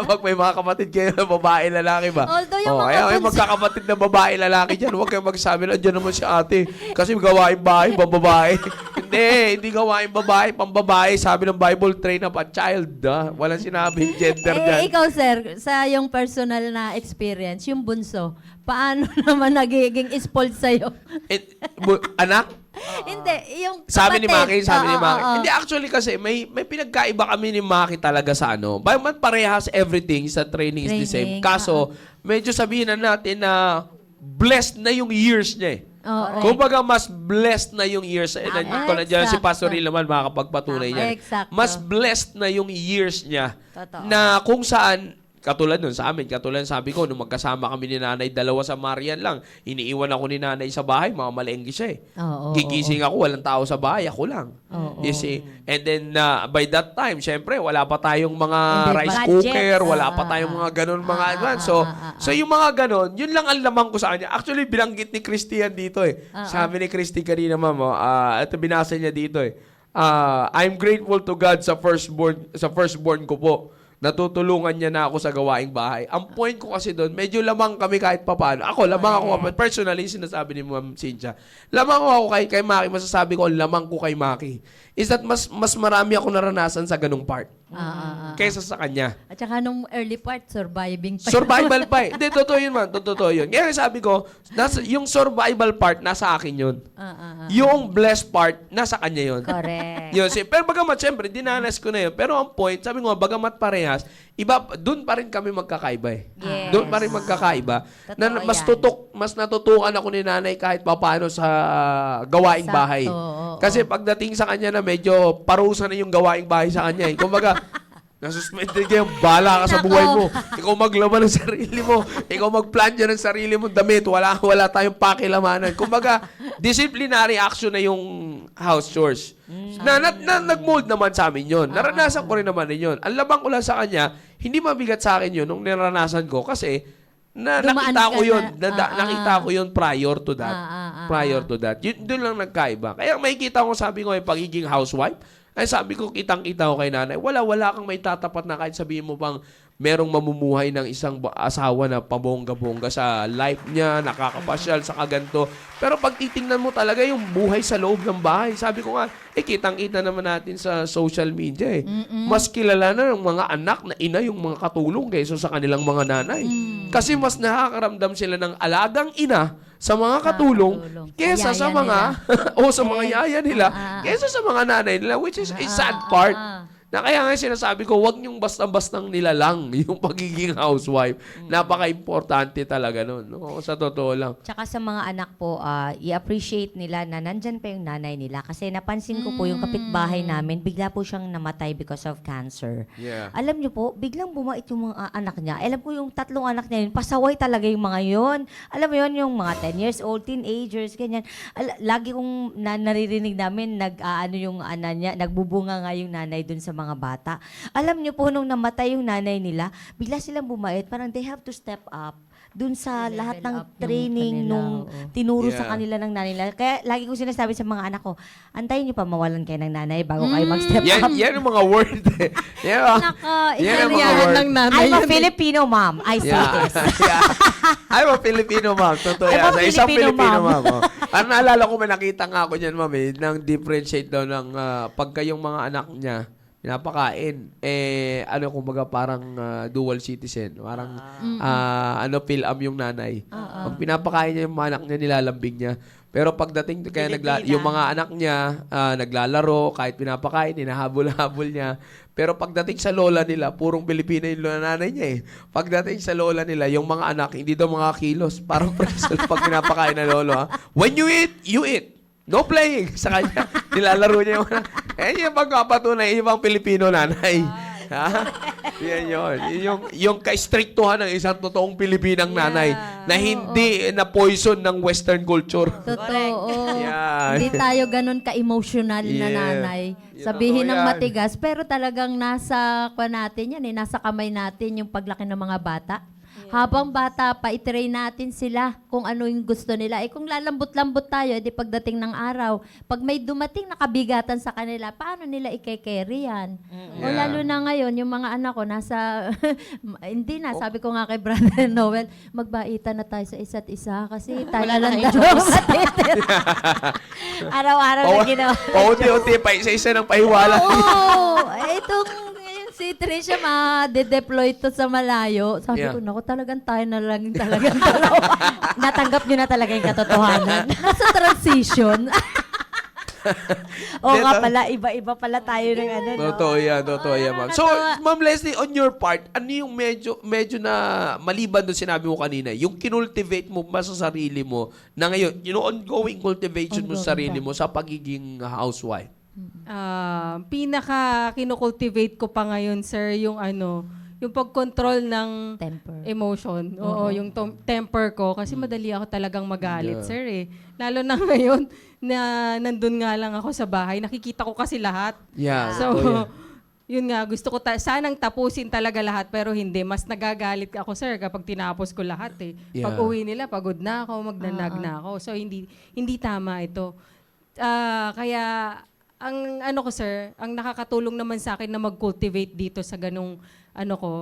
Pag may mga kapatid kayo na babae, lalaki ba? Although yung mga kaya may bunso- magkakapatid na babae, lalaki dyan, huwag kayong magsabi, nandiyan naman si ate. Kasi gawain bahay, bababae. hindi gawain babae, pambabae. Sabi ng Bible, train up a child. Walang sinabing gender dyan. Ikaw, sir, sa yung personal na experience, yung bunso, paano naman nagiging spoiled sa'yo? Anak? Hindi, yung Sabi ni Maki, Oo. Hindi, actually kasi may pinagkaiba kami ni Maki talaga sa ano. Ba't parehas everything sa training is the same. Training, Kaso, medyo sabihin na natin na blessed na yung years niya eh. Oo. Kumbaga, mas blessed na yung years. Kung nandiyan si Exacto. Pastor Rilman, makakapagpatunay Tama, niya. exacto. Mas blessed na yung years niya. Totoo. Na kung saan, katulad nun sa amin, katulad sabi ko, nung magkasama kami ni nanay, dalawa sa Marian lang, iniiwan ako ni nanay sa bahay, mga malenggi siya eh. Oo, Gigising ako, walang tao sa bahay, ako lang. Oo. You see? And then, by that time, syempre, wala pa tayong mga Hindi, rice budget. cooker, wala pa tayong mga ganun, mga advance. So, yung mga ganun, yun lang ang lamang ko sa kanya. Actually, binanggit ni Christian dito eh. Sabi ni Christy kanina, ma'am, ito binasa niya dito eh. I'm grateful to God sa firstborn ko po. Natutulungan niya na ako sa gawaing bahay. Ang point ko kasi doon, medyo lamang kami kahit papaano. Ako, lamang ako. Personally, sinasabi ni Ma'am Cynthia, lamang ako kay Maki. Masasabi ko, lamang ko kay Maki. Is that mas marami ako naranasan sa ganung part kaysa sa kanya. At saka nung early part, surviving pa. Survival pa eh. Hindi, totoo yun man. Totoo yun. Kaya sabi ko, yung survival part, nasa akin yun. Yung blessed part, nasa kanya yun. Correct. Yun, pero bagamat, siyempre, dinanas ko na yun. Pero ang point, sabi ko, bagamat parehas, iba, doon pa rin kami magkakaiba eh. Yes. Doon pa rin magkakaiba. Totoo Mas natutukan ako ni nanay kahit papaano sa gawaing Sakto, bahay. oo. Kasi pagdating sa kanya na medyo parusa na yung gawaing bahay sa kanya eh. Kumbaga, nasuspended kayo, bala ka sa buhay mo. Ikaw maglaban ng sarili mo. Ikaw mag-plan dyan ng sarili mo damit. Wala tayong pakilamanan. Kumbaga, disciplinary action na yung house chores. Nag-mold naman sa amin yun. Naranasan ko rin naman yun. Ang labang ko lang sa kanya, hindi mabigat sa akin yun nung naranasan ko kasi Dumaan nakita ko ka yun. na. Nakita ko yun prior to that. Prior to that. Yun, doon lang nagkaiba. Kaya makikita ko, sabi ko, yung pagiging housewife, ay sabi ko, kitang-kita ko kay nanay, wala kang may tatapat na kahit sabihin mo pang merong mamumuhay ng isang asawa na pabongga-bongga sa life niya, nakakapasyal sa kaganto. Pero pag titingnan mo talaga yung buhay sa loob ng bahay, sabi ko nga, kitang-kita naman natin sa social media eh. Mas kilala na ng mga anak na ina yung mga katulong kaysa sa kanilang mga nanay. Kasi mas nakakaramdam sila ng alagang ina sa mga katulong kesa sa Yaya mga o sa mga yaya nila kesa sa mga nanay nila, which is a sad part. Na kaya nga sinasabi ko, wag niyong basta-bastang nilalang yung pagiging housewife. Napaka-importante talaga nun. No? Sa totoo lang. Tsaka sa mga anak po, i-appreciate nila na nandyan pa yung nanay nila. Kasi napansin ko po yung kapitbahay namin, bigla po siyang namatay because of cancer. Yeah. Alam niyo po, biglang bumait yung mga anak niya. Alam ko yung 3 anak niya yun, pasaway talaga yung mga yun. Alam mo yun, yung mga 10 years old, teenagers, ganyan. Lagi kong naririnig namin, nagbubunga nga yung nanay dun sa mga bata. Alam niyo po, nung namatay yung nanay nila, bigla silang bumait. Parang they have to step up dun sa lahat ng up yung training kanila, nung oo. tinuro sa Yeah. kanila ng nanay nila. Kaya lagi ko sinasabi sa mga anak ko, antayin niyo pa mawalan kayo ng nanay bago kayo mag-step up. Yan yung mga word eh. Yan ang mga Naka, Yan ang mga Kaliyahan word. ng nanay I'm a yun. Filipino mom. I say Yeah. this. Yeah. I'm a Filipino, ma'am. Totoo I'm yan. a Sa isang Filipino, Filipino, ma'am. ma'am. Ang naalala ko, may nakita nga ako niyan, ma'am, nang differentiate daw ng pagka yung mga anak niya, pinapakain, kumbaga parang dual citizen. Parang, fill-am yung nanay. Pag pinapakain niya yung mga anak niya, nilalambing niya. Pero pagdating, yung mga anak niya, naglalaro, kahit pinapakain, hinahabol-habol niya. Pero pagdating sa lola nila, purong Pilipino yung nanay niya eh. Pagdating sa lola nila, yung mga anak, hindi daw mga kilos. Parang preso pag pinapakain ng lolo. Ha? When you eat, you eat. No playing. Sa kanya, nilalaro niya yung anak. Yung pagkapatunay, ibang Pilipino nanay. Ha? Yan yun. Yung ka-strictuhan ng isang totoong Pilipinang nanay na hindi na poison ng Western culture. Totoo. Yan. Hindi tayo ganun ka-emotional na Yeah. nanay. Yeah, Sabihin totoo ng yan. matigas, pero talagang nasa natin yan nasa kamay natin yung paglaki ng mga bata. Habang bata pa, i-train natin sila kung ano yung gusto nila. Kung lalambot-lambot tayo, edi pagdating ng araw, pag may dumating na kabigatan sa kanila, paano nila i-carry yan? O Yeah. lalo na ngayon, yung mga anak ko nasa, hindi na, sabi ko nga kay Brother Noel, magbaitan na tayo sa isa't isa kasi tayo na lang dalawang matitira. Araw-araw na ginawa. Paunti-unti pa, isa-isa ng pahiwala. Oo, itong si Tricia ma-deploy to sa malayo. Sabi Yeah. ko, naku, talagang tayo na lang talagang dalawa. Natanggap nyo na talaga yung katotohanan. Nasa transition. Oo nga pala, iba-iba pala tayo ng ano, no? Totoo yan, ma'am. So, Ma'am Leslie, on your part, ano yung medyo na maliban doon sinabi mo kanina, yung kinultivate mo ba sa sarili mo na ngayon, ongoing cultivation mo sa sarili mo sa pagiging housewife? Pinaka kinukultivate ko pa ngayon, sir, yung yung pag-control ng Temper. emotion. Oo, yung temper ko. Kasi madali ako talagang magalit, sir, eh. Lalo na ngayon na nandun nga lang ako sa bahay. Nakikita ko kasi lahat. Yeah, So, totoo yan. yun nga, gusto ko sanang tapusin talaga lahat, pero hindi. Mas nagagalit ako, sir, kapag tinapos ko lahat, eh. Yeah. Pag uwi nila, pagod na ako, magnanag na ako. So, hindi tama ito. Kaya, ang ko, sir, ang nakakatulong naman sa akin na mag-cultivate dito sa ganung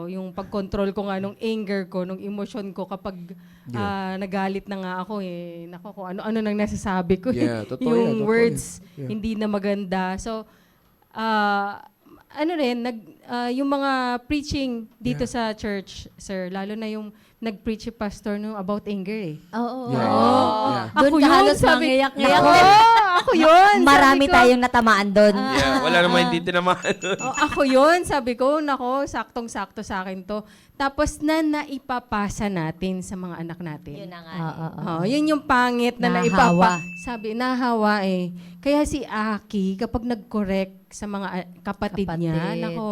yung pag-control ko nga nung anger ko, nung emotion ko kapag nagalit na nga ako eh. Nako, kung ano-ano nang nasasabi ko. Yeah, totoo yung yan, totoo words yan. Yeah. hindi na maganda. So, yung mga preaching dito sa church, sir, lalo na yung nag-preach si pastor about anger eh. Oo. Yeah. Oo. Yeah. Doon Ako ka yun, halos sabi- mangiyak-ngayak. Ako yun! Marami sabi ko. tayong natamaan doon. Yeah, wala naman hindi tinamaan. Ako yun, sabi ko, nako, saktong-sakto sa akin to. Tapos naipapasa natin sa mga anak natin. Yun na nga. Yun yung pangit na Nahawa. Sabi, nahawa eh. Kaya si Aki, kapag nag-correct sa mga kapatid niya, Kapatid. nako,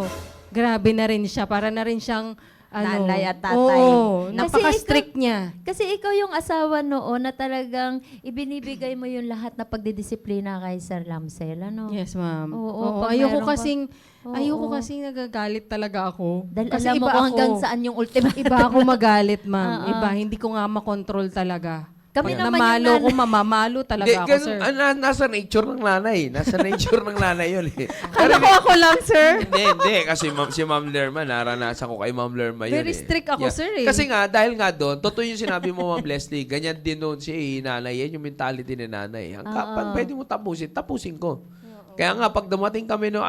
grabe na rin siya. Para na rin siyang, Nanay at tatay. Oo, Kasi napaka-strict niya. Kasi ikaw yung asawa noon na talagang ibinibigay mo yung lahat na pagdidisiplina kay Sir Lamsel, ano? Yes, ma'am. Oo, pag ayoko meron ka- ayoko kasing nagagalit talaga ako. Dahil Kasi alam mo iba kung ako. hanggang saan yung ultimate. Iba ako magalit, ma'am. Oo. Iba, hindi ko nga makontrol talaga. Kami naman Namalo yung ko, mamamalo talaga ako, sir. Nasa nature ng nanay. Nasa nature ng nanay yun eh. Kala ko ako lang, sir. Hindi. Kasi si Ma'am Lerma, naranasan ko kay Ma'am Lerma yun Very eh. strict ako, sir, eh. Kasi nga, dahil nga doon, totoo yung sinabi mo, Ma'am Leslie, ganyan din noon si nanay. Yan yung mentality ni nanay. Pag pwede mo tapusin ko. Kaya nga, pag dumating kami no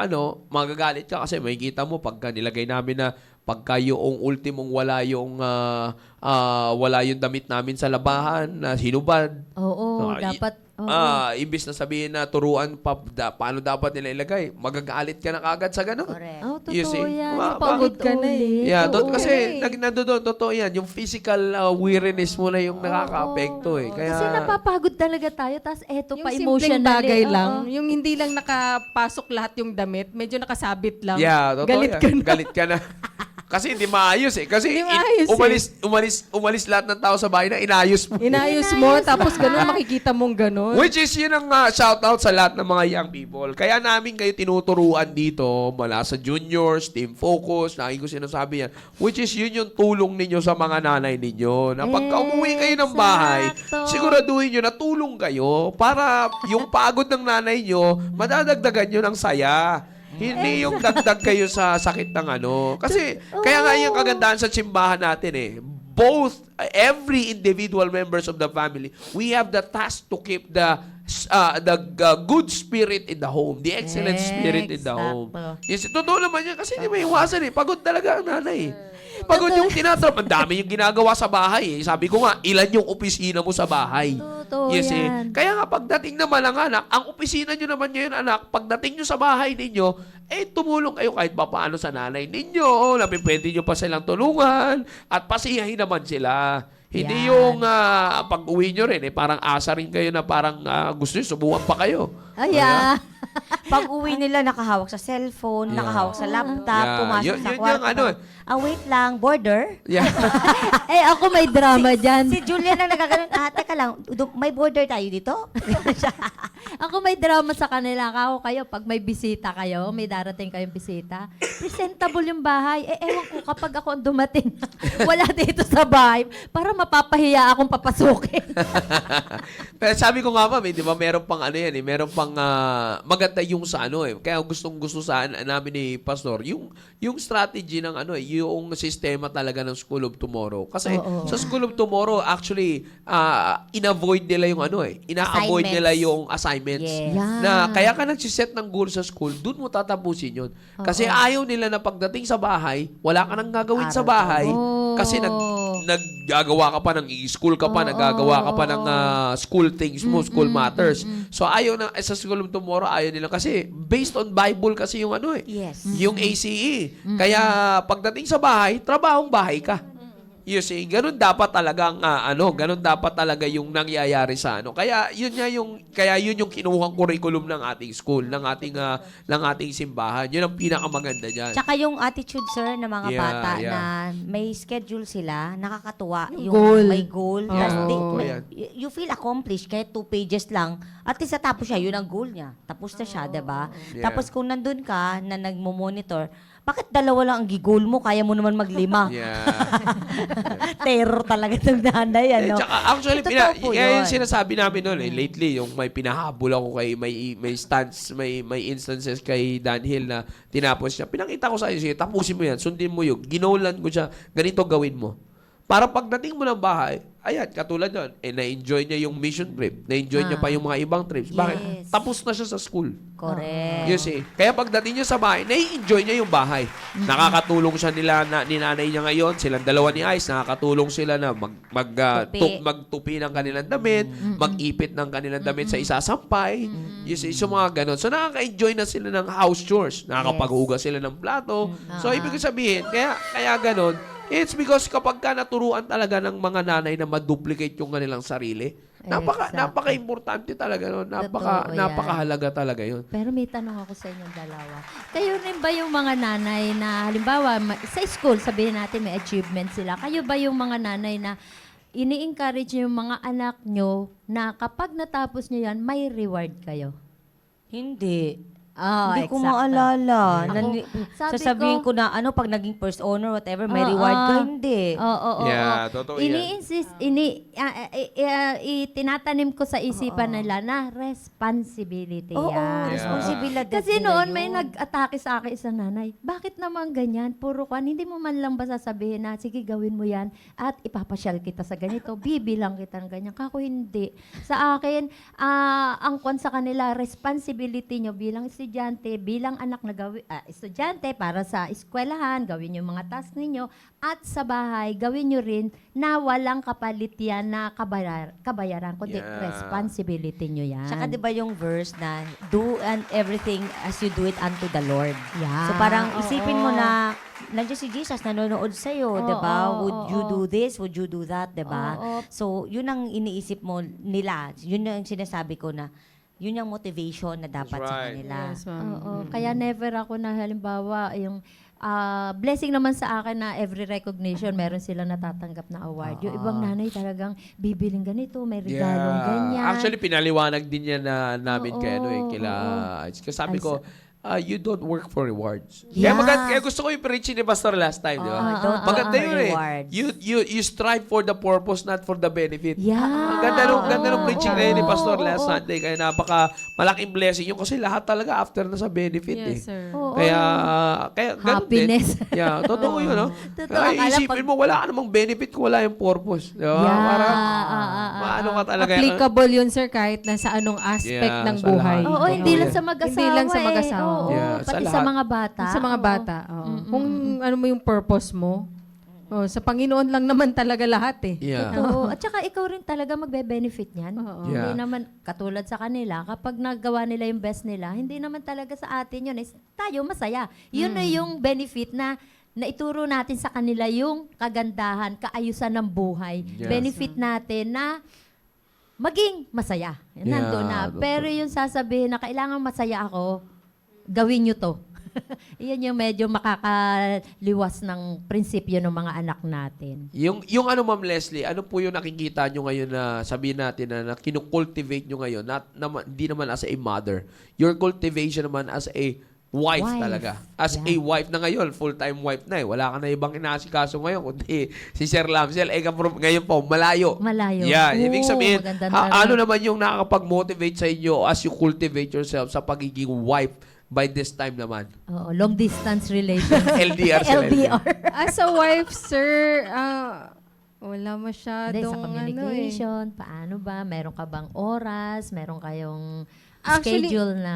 magagalit ka kasi makikita mo pagka nilagay namin na pagka yung ultimong wala yung damit namin sa labahan na hinubad. Oo, Ah, dapat. Oo. Imbis na sabihin na turuan paano dapat nila ilagay, magagalit ka na kagad sa ganun. Correct. Oh, You see? totoo yan. Pagod ka na eh. Yeah, Oo. kasi nandoon, totoo yan. Yung physical weariness mo na yung nakaka-apekto eh. Kaya, Kasi napapagod talaga tayo, tapos eto Yung pa simpleng emotionally. bagay Oo. lang. Yung hindi lang nakapasok lahat yung damit, medyo nakasabit lang. yeah, totoo Galit yan. ka na. Galit ka na. Kasi hindi maayos eh. Kasi Hindi maayos umalis lahat ng tao sa bahay na inayos mo. Inayos mo, tapos ganun, makikita mong ganun. Which is yun ang shoutout sa lahat ng mga young people. Kaya namin kayo tinuturuan dito mula sa juniors, team focus, lagi ko sinasabi yan. Which is yun yung tulong ninyo sa mga nanay ninyo. Na pagka umuwi kayo ng bahay, Exacto. siguraduhin nyo na tulong kayo para yung pagod ng nanay nyo, madadagdagan nyo ng saya. Hindi yung dagdag kayo sa sakit ng Kasi, kaya nga yung kagandahan sa simbahan natin eh. both every individual members of the family, we have the task to keep the good spirit in the home, the excellent spirit in the home. Yes, totoo naman yan kasi hindi may iwasan pagod talaga ang nanay. Pagod yung tinatrap. Ang dami yung ginagawa sa bahay. Sabi ko nga, ilan yung opisina mo sa bahay? Totoo Yes, yan. Kaya nga pagdating naman ng anak, ang opisina nyo naman ngayon, anak, pagdating nyo sa bahay ninyo, tumulong kayo kahit pa paano sa nanay ninyo. Pwede nyo pa silang tulungan at pasiyahin naman sila. Hindi Yan. yung pag-uwi nyo rin, parang asa rin kayo na parang gusto nyo, subukan pa kayo. Ayan. Pag uwi nila, nakahawak sa cellphone, nakahawak sa laptop, Yeah. pumasok sa Yun kwarto. yung ano. Wait lang, border. Yeah. Ako may drama dyan. Si Julian ang nagkaganon, teka lang, may border tayo dito? Ako may drama sa kanila. Ako kayo, pag may bisita kayo, may darating kayong bisita, presentable yung bahay. Ewan ko, kapag ako ang dumating, wala dito sa bahay, para mapapahiya akong papasukin. Pero sabi ko nga, ma'am, di ba, meron pang ano yan, meron pang maganda yung sa ano Kaya gustong-gusto sa namin ni Pastor, yung strategy ng ano yung sistema talaga ng School of Tomorrow. Kasi sa School of Tomorrow, actually, in-avoid nila yung ano ina-avoid Assignments. nila yung assignments. Yes. Yeah. Na kaya ka nagsiset ng goal sa school, doon mo tatapusin yun. Kasi ayaw nila na pagdating sa bahay, wala ka nang gagawin sa bahay. Kasi naggagawa ka pa ng school ka pa, naggagawa ka pa ng school things mo, school matters. So ayaw na sa School of Tomorrow, ayaw nila kasi based on Bible kasi yung ano Yes. yung ACE. Kaya pagdating sa bahay, trabahong bahay ka. You see, ganun dapat talagang ganun dapat talaga yung nangyayari sa ano. Kaya yun yung kinuhang curriculum ng ating school, ng ating simbahan. Yun ang pinakamaganda diyan. Tsaka yung attitude, sir, ng mga Yeah, bata yeah. na may schedule sila, nakakatuwa. Yung goal. may goal. Yeah, Tas totoo yan. you feel accomplished kahit 2 pages lang. At least natapos siya, yun ang goal niya. Tapos na siya, diba? Yeah. Tapos kung nandun ka na nagmo-monitor, bakit 2 lang ang gigol mo? Kaya mo naman mag-5. Yeah. Terror talaga ng nanay, ano? Tsaka actually, Totoo po yung yun. sinasabi namin noon lately, yung may pinahabol ako kay, may instances kay Dan Hill na tinapos niya. Pinakita ko sa iyo, sige, tapusin mo yan, sundin mo yun. Ginawlan ko siya, ganito gawin mo. Para pagdating mo ng bahay, ayan, katulad yun, na-enjoy niya yung mission trip, na-enjoy niya pa yung mga ibang trips. Bakit? Yes. Tapos na siya sa school. Correct. You see? Kaya pagdating niya sa bahay, nai-enjoy niya yung bahay. Nakakatulong siya ni nanay niya ngayon, silang dalawa ni Ice, nakakatulong sila na magtupi ng kanilang damit, mag-ipit ng kanilang damit sa isasampay. You see? So mga ganon. So nakaka-enjoy na sila ng house chores. Nakakapaghugas sila ng plato. So ibig sabihin, kaya ganon, it's because kapag ka naturuan talaga ng mga nanay na ma-duplicate yung kanilang sarili, napaka-importante talaga nun. Totoo yan. Napakahalaga talaga yun. Pero may tanong ako sa inyong dalawa. Kayo rin ba yung mga nanay na, halimbawa, sa school, sabihin natin may achievement sila. Kayo ba yung mga nanay na ini-encourage yung mga anak nyo na kapag natapos nyo yan, may reward kayo? Hindi. Oh, Hindi ko eksakto. maalala. Sabi Sasabihin ko na, pag naging first honor, whatever, may reward ka, hindi. Oo. Yeah, totoo yan. Ini-insist, itinatanim ko sa isipan nila na responsibility Oo, yan. responsibilidad Kasi nila noon yun. may nag-atake sa akin isang nanay. Bakit naman ganyan? Puro kwan. Hindi mo man lang ba sasabihin na, sige gawin mo yan at ipapasyal kita sa ganito. Bibilang kita ng ganyan. Kako hindi. Sa akin, ang kwan sa kanila, responsibility nyo bilang estudyante, bilang anak na estudyante para sa eskwelahan, gawin yung mga task ninyo at sa bahay, gawin nyo rin na walang kapalit yan na kabayaran, kundi Yeah. responsibility nyo yan. Saka 'di ba yung verse na do and everything as you do it unto the Lord. Yeah. So parang Oo. isipin mo na nandiyan si Jesus nanonood sa iyo, 'di ba? Would you do this? Would you do that, 'di ba? Oo. So, 'yun ang iniisip mo nila. 'Yun ang sinasabi ko na 'yun yung motivation na dapat That's sa right. kanila. Yes, ma'am. Oo. Kaya never ako na halimbawa yung blessing naman sa akin na every recognition meron silang natatanggap na award. Yung ibang nanay talagang bibiling ganito, may regalong ganyan. Actually, pinaliwanag din yan na namin Oo, kay kila. Kasi sabi ko, you don't work for rewards. Yeah. Kaya gusto ko yung preaching ni Pastor last time, di ba? don't Maganda work for yun rewards. You strive for the purpose, not for the benefit. Yeah. Ang ganda nung preaching na yun ni Pastor last Sunday. Kaya napaka malaking blessing yun kasi lahat talaga after na sa benefit eh. Yes, sir. Oo. Kaya ganun Happiness. din. Yeah, totoo yun, no? Totoo. Kaya Akala isipin mo, wala ka namang benefit kung wala yung purpose. Di ba? Yeah. Parang, maano ka talaga. Applicable yun, sir, kahit nasa anong aspect Yeah, ng sa buhay. lahat. Oo, hindi Oo, lang yeah. sa mag-asawa. Hindi lang sa mag-asawa. Oo, Yeah, sa pati sa lahat. mga bata. Sa mga Oo. bata. Oo. Kung ano mo yung purpose mo, sa Panginoon lang naman talaga lahat eh. Yeah. Oo. At saka ikaw rin talaga magbe-benefit niyan. Oo. Yeah. Hindi naman, katulad sa kanila, kapag nagawa nila yung best nila, hindi naman talaga sa atin yun. Tayo masaya. Yun na yung benefit na naituro natin sa kanila yung kagandahan, kaayusan ng buhay. Yes. Benefit natin na maging masaya. Yeah, Nandun na. totoo. Pero yung sasabihin na kailangan masaya ako, gawin nyo to. Iyan yung medyo makakaliwas ng prinsipyo ng mga anak natin. Yung ano, Ma'am Leslie, ano po yung nakikita nyo ngayon na sabihin natin na kinukultivate nyo ngayon, hindi naman as a mother, your cultivation naman as a wife talaga. As a wife na ngayon, full-time wife na eh. Wala ka na ibang inasikaso ngayon, kundi si Sir Lamsel, ngayon po, malayo. Malayo. Yeah, Oo, ibig sabihin, maganda na ano rin. naman yung nakakapag-motivate sa inyo as you cultivate yourself sa pagiging wife by this time naman? Oo, long distance relationship. LDR sila. LDR. As a wife, sir, wala Hindi, masyadong sa communication, paano ba? Meron ka bang oras? Meron kayong Actually, schedule na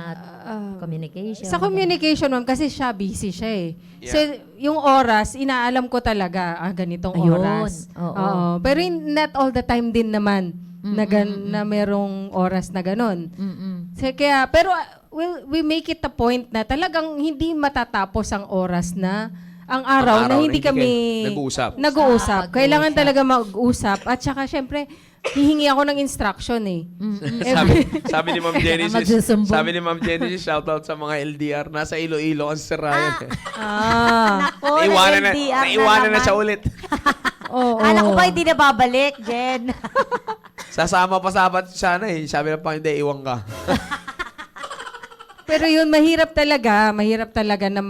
communication? Sa communication, ma'am, kasi siya busy siya eh. Yeah. So, yung oras, inaalam ko talaga, ganitong Ayun, oras. oo. Pero not all the time din naman na merong oras na ganon. Mm-mm. So, pero we make it a point na talagang hindi matatapos ang oras na ang araw na hindi kami nag-uusap. nag-uusap. Ah, Kailangan mag-uusap. talaga mag-usap. At saka, syempre, hihingi ako ng instruction eh. sabi ni Ma'am Genesis, Magsusumbong. sabi ni Ma'am Genesis, shoutout sa mga LDR, nasa Iloilo ang Sir Ryan. Nako, Naiwanan na, LDR naiwanan na naman. siya ulit. Oo. Kala ko pa hindi na babalik, Jen. Sasama pa sana eh. Sabi ng Panginoon, iwan ka. Pero yun, mahirap talaga na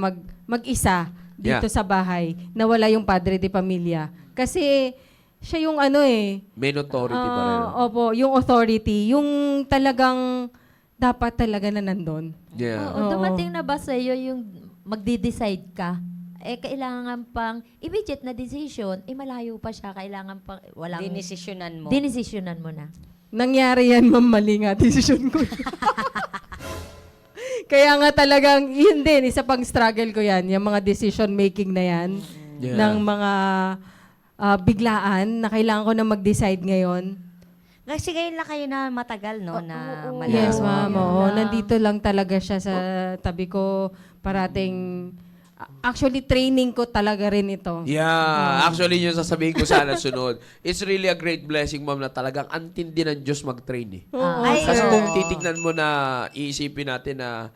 mag-isa dito Yeah. sa bahay, na wala yung padre de pamilya. Kasi siya yung ano eh. Main authority pa rin. Opo, yung authority, yung talagang dapat talaga na nandun. Yeah. Oo, dumating na ba sa iyo yung magde-decide ka? Kailangan pang immediate na decision, malayo pa siya, kailangan pang walang Dinesisyonan mo. dinesisyonan mo na. Nangyari yan, ma'am, mali nga desisyon ko. Kaya nga talagang, yun din, isa pang struggle ko yan, yung mga decision making na yan, Yeah. ng mga biglaan na kailangan ko na mag-decide ngayon. Kasi ngayon lang kayo na matagal, no? Na oo. malayo. Yes, ma'am. Yun Oo, lang. nandito lang talaga siya sa tabi ko. Parating, actually, training ko talaga rin ito. Yeah. Actually, yung sasabihin ko sana sunod. It's really a great blessing, ma'am, na talagang antindi ng Diyos mag-train eh. Ay, Kasi oo. kung titignan mo na, iisipin natin na,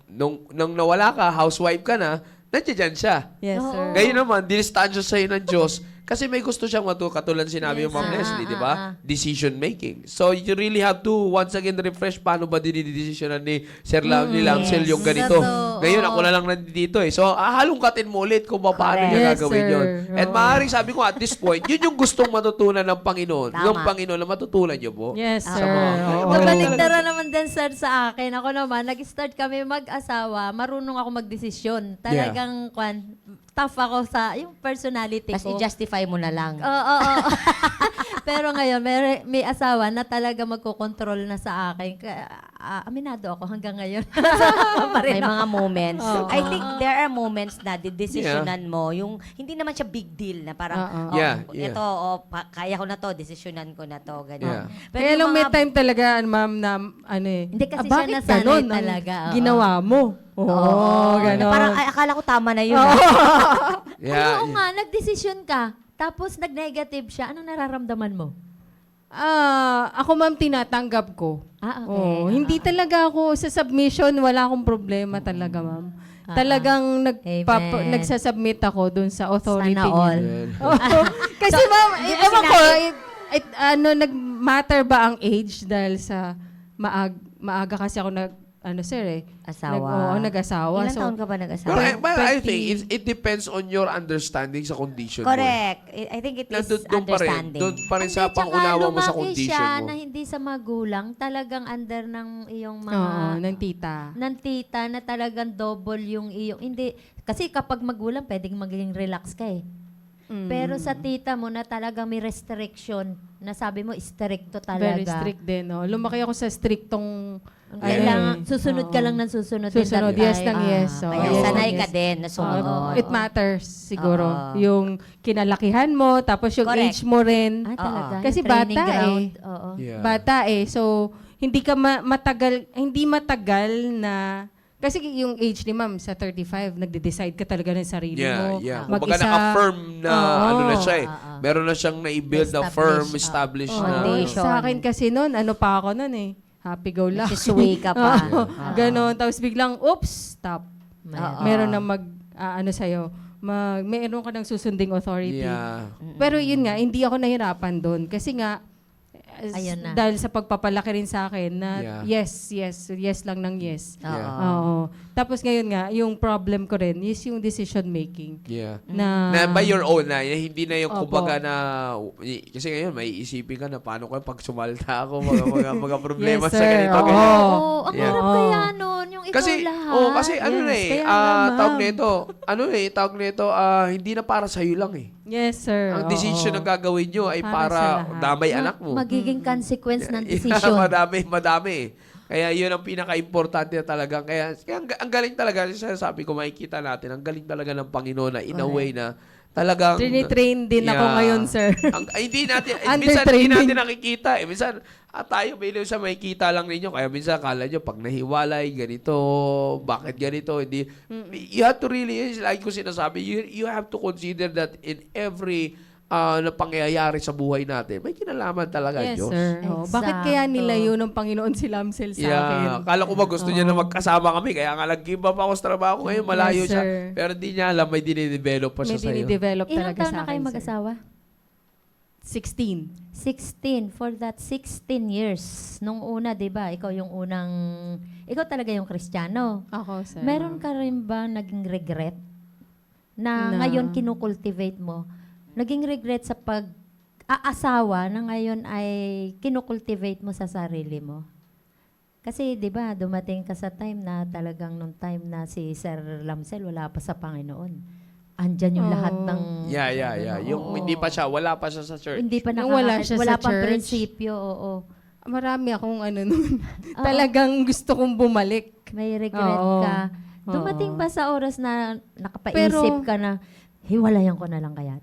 nung nawala ka, housewife ka na, nandiyan siya. Yes, sir. Ngayon naman, dinistansya sa'yo ng Diyos kasi may gusto siyang katulad sinabi yung Ma'am Yes. Leslie, di ba? Decision making. So, you really have to once again refresh paano ba dinidesisyonan ni Sir Lamsel yung ganito. Totoo. Ngayon, ako na lang nandito eh. So, halungkatin mo ulit kung paano Correct. niya Yes, gagawin sir. yun. And Oo. maaaring sabi ko at this point, yun yung gustong matutunan ng Panginoon. Tama. Yung Panginoon na matutunan niyo po. Yes, Sa sir. mga- Oo. Mabaligtara naman din, sir, sa akin. Ako naman, nag-start kami mag-asawa, marunong ako magdesisyon. Talagang, tough ako sa, yung personality Tapos ko. i-justify mo na lang. Oo. Pero ngayon, may asawa na talaga magkocontrol na sa akin. Aminado ako hanggang ngayon. May mga moments. Oo. I think there are moments na didesisyonan mo. Yung hindi naman siya big deal na parang, Oo. Yeah. ito, kaya ko na to, desisyonan ko na to, ganyan. Yeah. Pero Kaya yung lang may mga- time talaga, ma'am, na ano eh. Hindi kasi bakit siya nasanay ganon ang talaga, oo. ginawa mo? Oo, ganon. Parang ay, akala ko tama na yun. Yeah. Oo nga, nagdesisyon ka. Tapos nag-negative siya. Anong nararamdaman mo? Ako ma'am, tinatanggap ko. Okay. Oo, hindi talaga ako sa submission, wala akong problema talaga, ma'am. Talagang Amen. nagsasubmit ako dun sa authority Sana niya. all. Oo. Kasi ma'am, hindi mo ewan ko, sinabi- nag-matter ba ang age dahil sa maaga kasi ako sir Asawa. nag-asawa. Ilang taon ka ba nag-asawa? But I 20. think it depends on your understanding sa condition mo. Correct. I think it is understanding. Doon pa rin sa Hindi, tsaka pangunawa mo sa lumaki condition siya mo. na hindi sa magulang, talagang under ng iyong mga... Oo, ng tita. ng tita na talagang double yung iyong... Hindi, kasi kapag magulang, pwedeng maging relax ka eh. Mm. Pero sa tita mo na talagang may restriction, na sabi mo, stricto talaga. Very strict din. No? Lumaki ako sa strictong... Ang kailangan, susunod ka Oo. lang ng susunod. Susunod, din that yes time. lang, yes. So, Kaya yes, sanay yes. ka din na sumunod. It matters siguro. Oo. Yung kinalakihan mo, tapos yung Correct. age mo rin. Ah, talaga. Kasi Yung training bata ground. Oo. Yeah. Bata So, hindi ka hindi matagal na... Kasi yung age ni ma'am, sa 35, nagde-decide ka talaga ng sarili mo. Yeah. Kumbaga Mag-isa. naka-firm na Oo. ano na siya eh. Meron na siyang na-build na firm, established Oo. na. Foundation. Sa akin kasi noon, ano pa ako noon eh. Happy go lucky. Nagsisway ka pa. Oo. Ganon. Tapos biglang, oops, stop. Oo. Meron na ano sa'yo, meron ka ng susunding authority. Yeah. Pero yun nga, hindi ako nahirapan doon. Kasi nga, Ayun na. dahil sa pagpapalaki rin sa akin na Yeah. yes lang ng yes. Yeah. Oo. Tapos ngayon nga, yung problem ko rin is yung decision making. Yeah. Na, Na by your own na, hindi na yung Opo. kumbaga na, kasi ngayon may isipin ka na paano ko pag sumalta ako, mga problema Yes, sa sir. ganito. Oo. ganyan. Oo, ang Yeah. harap Oo. kaya nun, yung ikaw Kasi, lahat. kasi ano na Yes, eh, kaya nga, ma'am. tawag nito, hindi na para sa'yo lang eh. Yes, sir. Ang decision Oo. na gagawin nyo ay Para para sa lahat. damay anak mo. Magiging consequence ng Yeah, decision. madami eh. Kaya yun ang pinaka-importante na talaga. Kaya ang galing talaga, sabi ko, makikita natin, ang galing talaga ng Panginoon na in a way na talagang... Trinitrain din ako ngayon, sir. Hindi natin, minsan Undertraining. hindi natin nakikita. Minsan, tayo, may sa makikita lang ninyo. Kaya minsan, kala nyo, pag nahiwalay, ganito, bakit ganito, hindi. You have to really, like ko sinasabi, you have to consider that in every na pangyayari sa buhay natin, may kinalaman talaga Yes, Diyos. sir. Oo. Bakit kaya nilayo ng Panginoon si Lamsel sa akin? Yeah. Kala ko ba gusto niya na magkasama kami, kaya nga nag-give up ako sa trabaho ko ngayon, malayo Yes, siya. sir. Pero di niya alam, may dinidevelop pa May siya sa'yo. dinidevelop Ilang talaga taon sa na akin, kayo sir. mag-asawa? 16. 16. For that 16 years. Nung una, di ba, ikaw talaga yung Kristiyano. Ako, sir. Meron ka rin ba naging regret na Na- ngayon kinukultivate mo? Naging regret sa pag-aasawa na ngayon ay kinukultivate mo sa sarili mo? Kasi, di ba, dumating ka sa time na talagang nung time na si Sir Lamsel wala pa sa Panginoon. Andyan yung lahat ng... Yeah. Yung hindi pa siya, wala pa siya sa church. Hindi pa Nung wala siya wala sa pang church. prinsipyo, oo. Marami akong nun. Talagang gusto kong bumalik. May regret Oo. ka. Dumating ba sa oras na nakapaisip ka na, hiwalayan ko na lang kaya?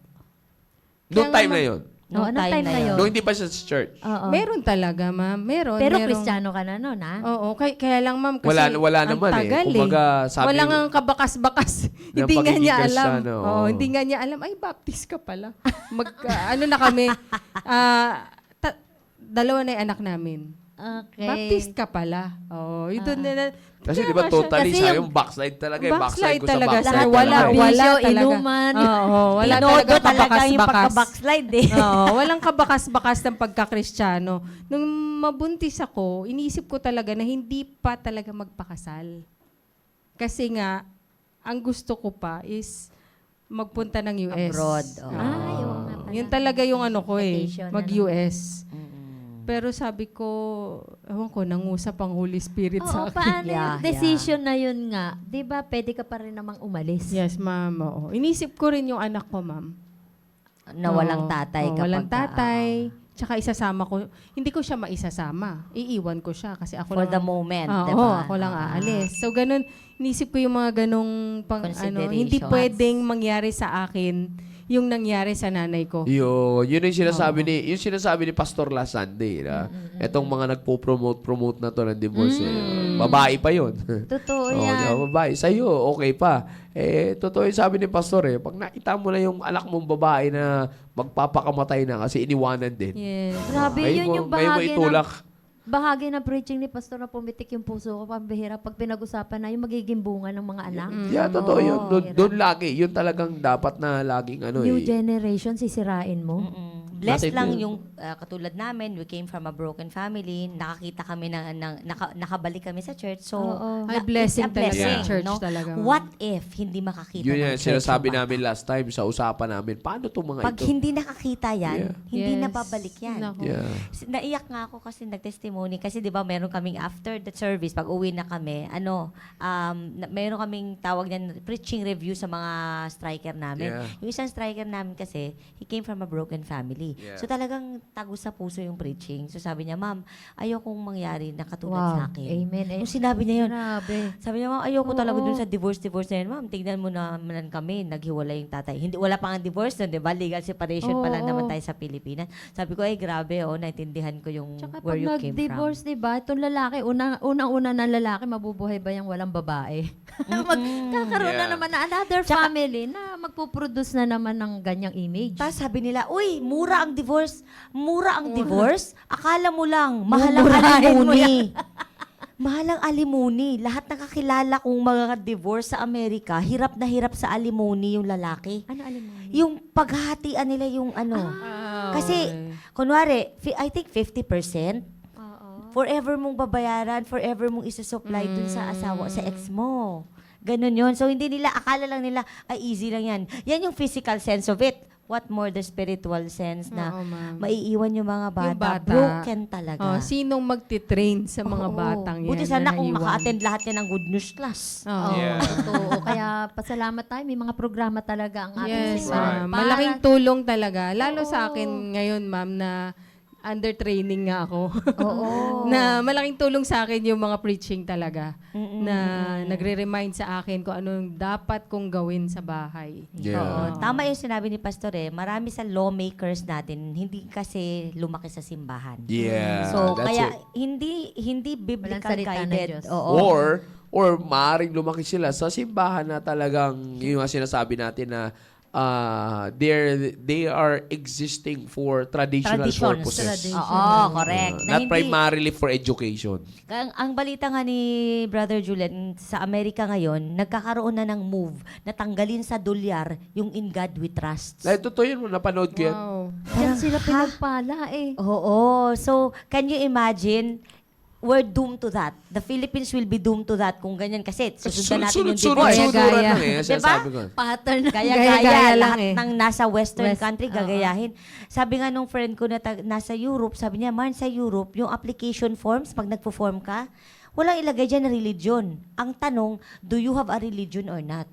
Noong Kaya time nga na yun. Oo, anong time na yun? Noong hindi pa siya sa church. Oo. Meron talaga, ma'am. Meron. Pero merong- Kristiyano ka na noon, ha? Oo, kaya lang, ma'am, kasi Wala ang naman eh. tagal Kumbaga, sabi Walang mo- ang kabakas-bakas. Ng Hindi nga pagiging niya alam. Kristiyano, oo. Hindi nga niya alam. Ay, baptist ka pala. Ano na kami, dalawa na yung anak namin. Okay. Baptist ka pala. Oo, yun doon na. Kasi Kaya di ba nga siya- totally kasi sa yung- yung backslide talaga. Backslide ko sa talaga, backslide. sir. Lahat Wala talaga. talaga. Inuman. Oo, wala Tinodo talaga talaga yung kabakas-bakas. pagka-backslide eh. Oo, walang kabakas-bakas ng pagkakristyano. Nung mabuntis ako, iniisip ko talaga na hindi pa talaga magpakasal. Kasi nga, ang gusto ko pa is magpunta ng US. Abroad, oo. Ay, oo nga pala. Yun talaga yung ano ko eh, Vacation, mag-US. Pero sabi ko, ewan ko, nangusap ang Holy Spirit Oo, sa akin. paano Yeah, yung decision na yun nga? Di ba, pwede ka pa rin namang umalis? Yes, ma'am. Oo. Inisip ko rin yung anak ko, ma'am. Na walang Oo. tatay Oo, kapag... walang tatay. Tsaka isasama ko. Hindi ko siya maisasama. Iiwan ko siya kasi ako For lang. the moment, Oo, diba? ako lang aalis. So, ganun. Inisip ko yung mga ganung hindi Considerations. pwedeng mangyari sa akin yung nangyari sa nanay ko. Yun yung sinasabi ni Pastor last Sunday. Na, etong mga nagpo-promote na to ng divorce. Babae pa yun. Totoo Oo, yan. di ba, babae. Sa'yo, okay pa. Totoo yung sabi ni Pastor pag nakita mo na yung anak mong babae na magpapakamatay na kasi iniwanan din. Yes. Grabe, yun yung ngayon mo itulak. bahagi ng preaching ni Pastor na pumitik yung puso ko, pambihira, pag pinag-usapan na yung magiging bunga ng mga anak. Yeah, totoo Oo, yun. hirap. Doon lagi. Yun talagang dapat na laging New generation, sisirain mo. blessed Natin lang yun. yung katulad namin, we came from a broken family, nakakita kami nakabalik kami sa church. So, Oo. Ay, it's blessing a talaga blessing, yung church no? talaga, ma'am. What if hindi makakita Yun ng yan, church sinasabi yung bata? namin last time sa usapan namin, paano itong mga Pag ito? hindi nakakita yan, Yeah. hindi Yes. na babalik yan. Naku. Yeah. Naiyak nga ako kasi nag-testimony. Kasi di ba meron kaming after the service, pag uwi na kami, meron kaming tawag niyan, preaching review sa mga striker namin. Yeah. Yung isang striker namin kasi, he came from a broken family. Yeah. So talagang tago sa puso yung preaching. So sabi niya, ma'am, ayokong mangyari na katulad Wow. sa akin. Amen. Nung sinabi niya yun, Grabe. sabi niya, ma'am, ayoko talaga Oo. dun sa divorce na yun. Ma'am, tignan mo naman kami, naghiwalay yung tatay. Hindi, wala pa nga divorce nun, di ba? Legal separation pa lang Oo. naman tayo sa Pilipinas. Sabi ko, ay grabe, naintindihan ko yung Tsaka where pag you came from. nag-divorce, di ba, itong lalaki, unang-una na lalaki, mabubuhay ba yung walang babae? Magkakaroon na Yeah. naman na another Tsaka- family na magpuproduce na naman ng ganyang image. Tapos sabi nila, uy, mura ang divorce. Mura ang divorce? Akala mo lang, mahal ang Mumurahin mo alimony. Mahal ang alimony. Lahat nakakilala kong mga divorce sa Amerika, hirap na hirap sa alimony yung lalaki. Ano alam mo? Yung paghahatian nila yung ano. Ah, Kasi, kunwari, I think 50%, Oo. forever mong babayaran, forever mong isusupply dun sa asawa, sa ex mo. Ganon yun. So, hindi nila, akala lang nila, ay, easy lang yan. Yan yung physical sense of it. What more the spiritual sense na Oo, ma'am. maiiwan yung mga bata. Yung bata. Broken talaga. Oh, sinong magtitrain sa mga Oo. batang yan? Buti sana na kung naiwan? maka-attend lahat yan ng good news class. Oo. Yeah. Totoo. Kaya pasalamat tayo. May mga programa talaga ang ating Yes, simbahan. ma'am. Malaking tulong talaga. Lalo sa akin ngayon, ma'am, na under training nga ako. Oo. Na malaking tulong sa akin yung mga preaching talaga. Na nagre-remind sa akin kung anong dapat kong gawin sa bahay. Yeah. Oo. Tama yung sinabi ni Pastor marami sa lawmakers natin, hindi kasi lumaki sa simbahan. Yeah. So, that's kaya it. hindi biblical salita ng guided. Diyos. Oo. Or maaaring lumaki sila sa simbahan na talagang yung nga sinasabi natin na they are existing for traditional Traditions. purposes. Oo, correct. Na Not primarily for education. Ang balita nga ni Brother Julian, sa Amerika ngayon, nagkakaroon na ng move na tanggalin sa dolyar yung In God We Trust. Like, totoo yun, napanood ko yan. Wow. Yan sila pinagpala eh. Oo. So, can you imagine? We're doomed to that. The Philippines will be doomed to that kung ganyan kasi susundan natin yung divorce. Sunod-sunuran Gaya-gaya. lang eh, Diba? sinasabi ko. Pattern na. Gaya-gaya, Gaya-gaya lang lahat eh. ng nasa Western West, country, gagayahin. Sabi nga nung friend ko na nasa Europe, sabi niya, man, sa Europe, yung application forms, pag nagpo-form ka, walang ilagay dyan na religion. Ang tanong, do you have a religion or not?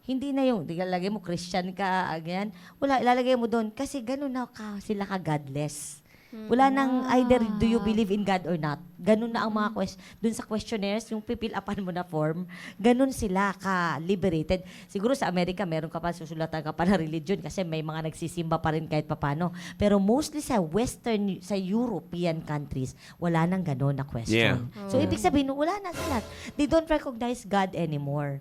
Hindi na yung, ilalagay mo, Christian ka, ganyan. Wala, ilalagay mo doon. Kasi ganun na sila ka-godless. Wala nang either do you believe in God or not. Ganun na ang mga dun sa questionnaires, yung pipil upan mo na form, ganun sila ka-liberated. Siguro sa Amerika, meron ka pa, susulatan ka pa ng religion kasi may mga nagsisimba pa rin kahit papano. Pero mostly sa Western, sa European countries, wala nang ganun na question. Yeah. So, ibig sabihin, wala na sila. They don't recognize God anymore.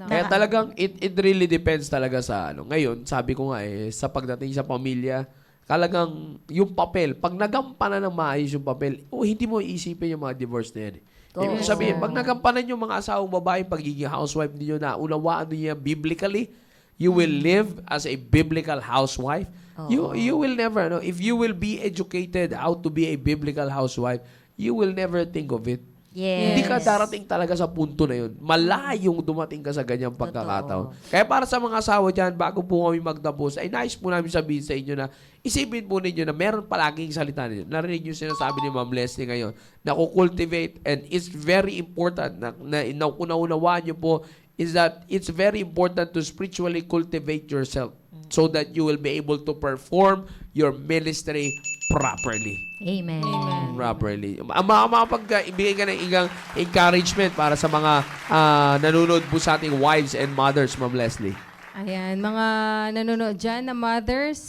Kaya talagang it really depends talaga sa ano. Ngayon, sabi ko nga sa pagdating sa pamilya, talagang yung papel, pag nagampanan ng maayos yung papel, hindi mo iisipin yung mga divorce na yan. Ibig sabihin, pag nagampanan yung mga asawang babae, pagiging housewife ninyo na unawaan niyo biblically, you will live as a biblical housewife. You will never, if you will be educated how to be a biblical housewife, you will never think of it. Yes. Hindi ka darating talaga sa punto na yun. Malayong dumating ka sa ganyang pagkakataon. Kaya para sa mga asawa dyan, bago po kami magtapos, ay nais po namin sabihin sa inyo na isipin po ninyo na meron palaging salita ninyo. Narinig yung sinasabi ni Ma'am Leslie ngayon na kukultivate, and it's very important na unaunawaan nyo po is that it's very important to spiritually cultivate yourself so that you will be able to perform your ministry properly. Amen. Properly. Makapag-ibigay ka ng encouragement para sa mga nanonood po sa ating wives and mothers, Ma'am Leslie. Ayan, mga nanonood dyan na mothers,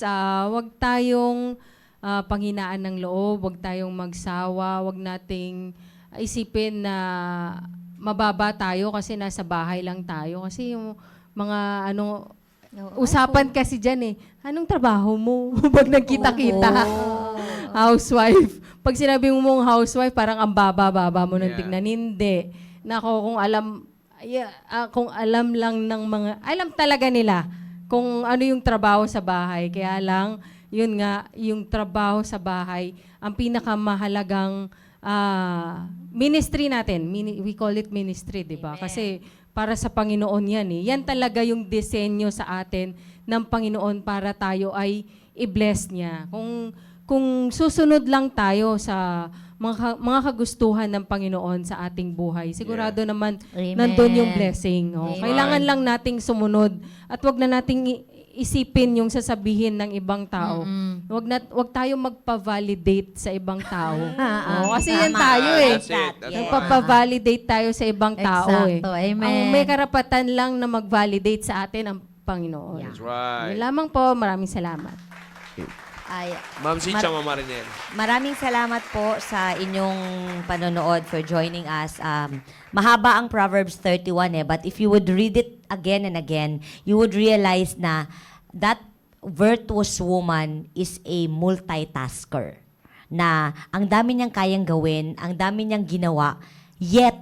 wag tayong panghinaan ng loob, wag tayong magsawa, wag nating isipin na mababa tayo kasi nasa bahay lang tayo. Kasi yung mga usapan kasi dyan anong trabaho mo? Pag nagkita-kita, housewife. Pag sinabi mong housewife, parang ang baba-baba mo ng tignan. Hindi. Nako, kung alam lang ng mga, alam talaga nila kung ano yung trabaho sa bahay. Kaya lang, yun nga, yung trabaho sa bahay, ang pinakamahalagang ministry natin. We call it ministry, di ba? Kasi para sa Panginoon yan eh. Yan talaga yung disenyo sa atin ng Panginoon para tayo ay i-bless niya. Kung susunod lang tayo sa mga kagustuhan ng Panginoon sa ating buhay, sigurado naman Amen. nandun yung blessing. Oh. Amen. Kailangan lang nating sumunod at wag na nating isipin yung sasabihin ng ibang tao. Wag tayo magpa-validate sa ibang tao. Oh, kasi yan tayo eh. That's it. That's Nagpapa-validate tayo sa ibang tao eh. Exacto. Amen. Ang may karapatan lang na mag-validate sa atin ang Panginoon. That's right. Yun lamang po, maraming salamat. Ay, Ma'am Sicha, Ma'am Marinel. maraming salamat po sa inyong panonood for joining us. Mahaba ang Proverbs 31 but if you would read it again and again, you would realize na that virtuous woman is a multitasker. Na ang dami niyang kayang gawin, ang dami niyang ginawa, yet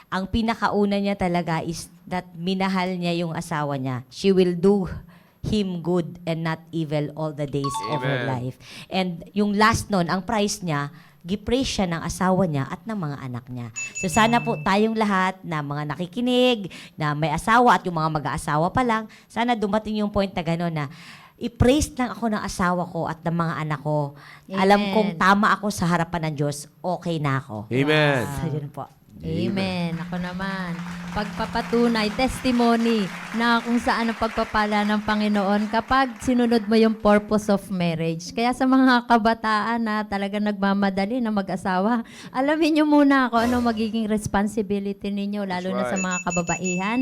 ang pinakauna niya talaga is that minahal niya yung asawa niya. She will do him good and not evil all the days of her Amen. life. And yung last nun, ang price niya, gipraise siya ng asawa niya at ng mga anak niya. So sana po tayong lahat na mga nakikinig, na may asawa at yung mga mag-aasawa pa lang, sana dumating yung point na gano'n na i-praise lang ako ng asawa ko at ng mga anak ko. Alam Amen. kong tama ako sa harapan ng Diyos, okay na ako. Amen. So yun po. Amen. Ako naman. Pagpapatunay, testimony na kung saan ang pagpapala ng Panginoon kapag sinunod mo yung purpose of marriage. Kaya sa mga kabataan na talaga nagmamadali na mag-asawa, alamin nyo muna kung ano magiging responsibility ninyo, lalo na sa right. mga kababaihan.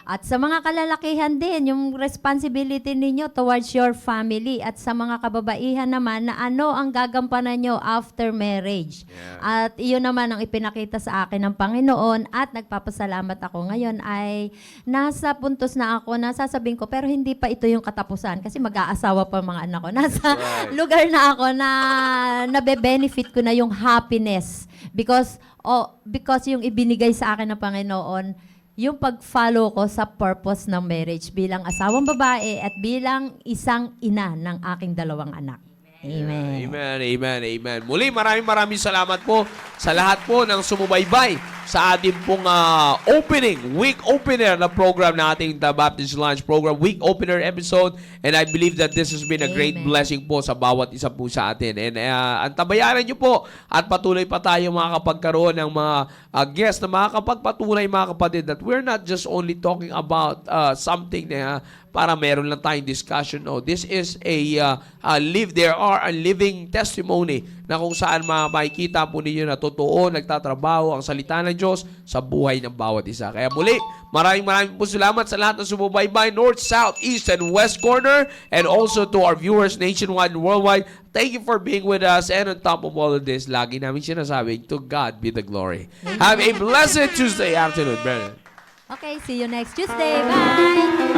At sa mga kalalakihan din, yung responsibility ninyo towards your family. At sa mga kababaihan naman, na ano ang gagampanan nyo after marriage. At iyon naman ang ipinakita sa akin ng Panginoon. At nagpapasalamat ako ngayon ay nasa puntos na ako na sasabihin ko, pero hindi pa ito yung katapusan. Kasi mag-aasawa pa mga anak ko. Nasa lugar na ako na nabe-benefit ko na yung happiness. Because yung ibinigay sa akin ng Panginoon, yung pag-follow ko sa purpose ng marriage bilang asawang babae at bilang isang ina ng aking 2 anak. Amen. Amen, amen, amen. Muli, maraming salamat po sa lahat po ng sumubaybay sa ating pong week opener na program na ating The Baptist Lunch Program, week opener episode. And I believe that this has been a great Amen. blessing po sa bawat isa po sa atin. And antabayanan nyo po at patuloy pa tayo makakapagkaroon ng mga guests na makakapagpatunay mga kapatid that we're not just only talking about something na para meron lang tayong discussion. No, this is there are a living testimony na kung saan makikita po ninyo na totoo, nagtatrabaho ang salita ng Diyos sa buhay ng bawat isa. Kaya muli, maraming po salamat sa lahat ng sumubaybay, North, South, East, and West Corner, and also to our viewers nationwide and worldwide. Thank you for being with us, and on top of all of this, lagi namin sinasabing, to God be the glory. Have a blessed Tuesday afternoon, Brennan. Okay, see you next Tuesday. Bye!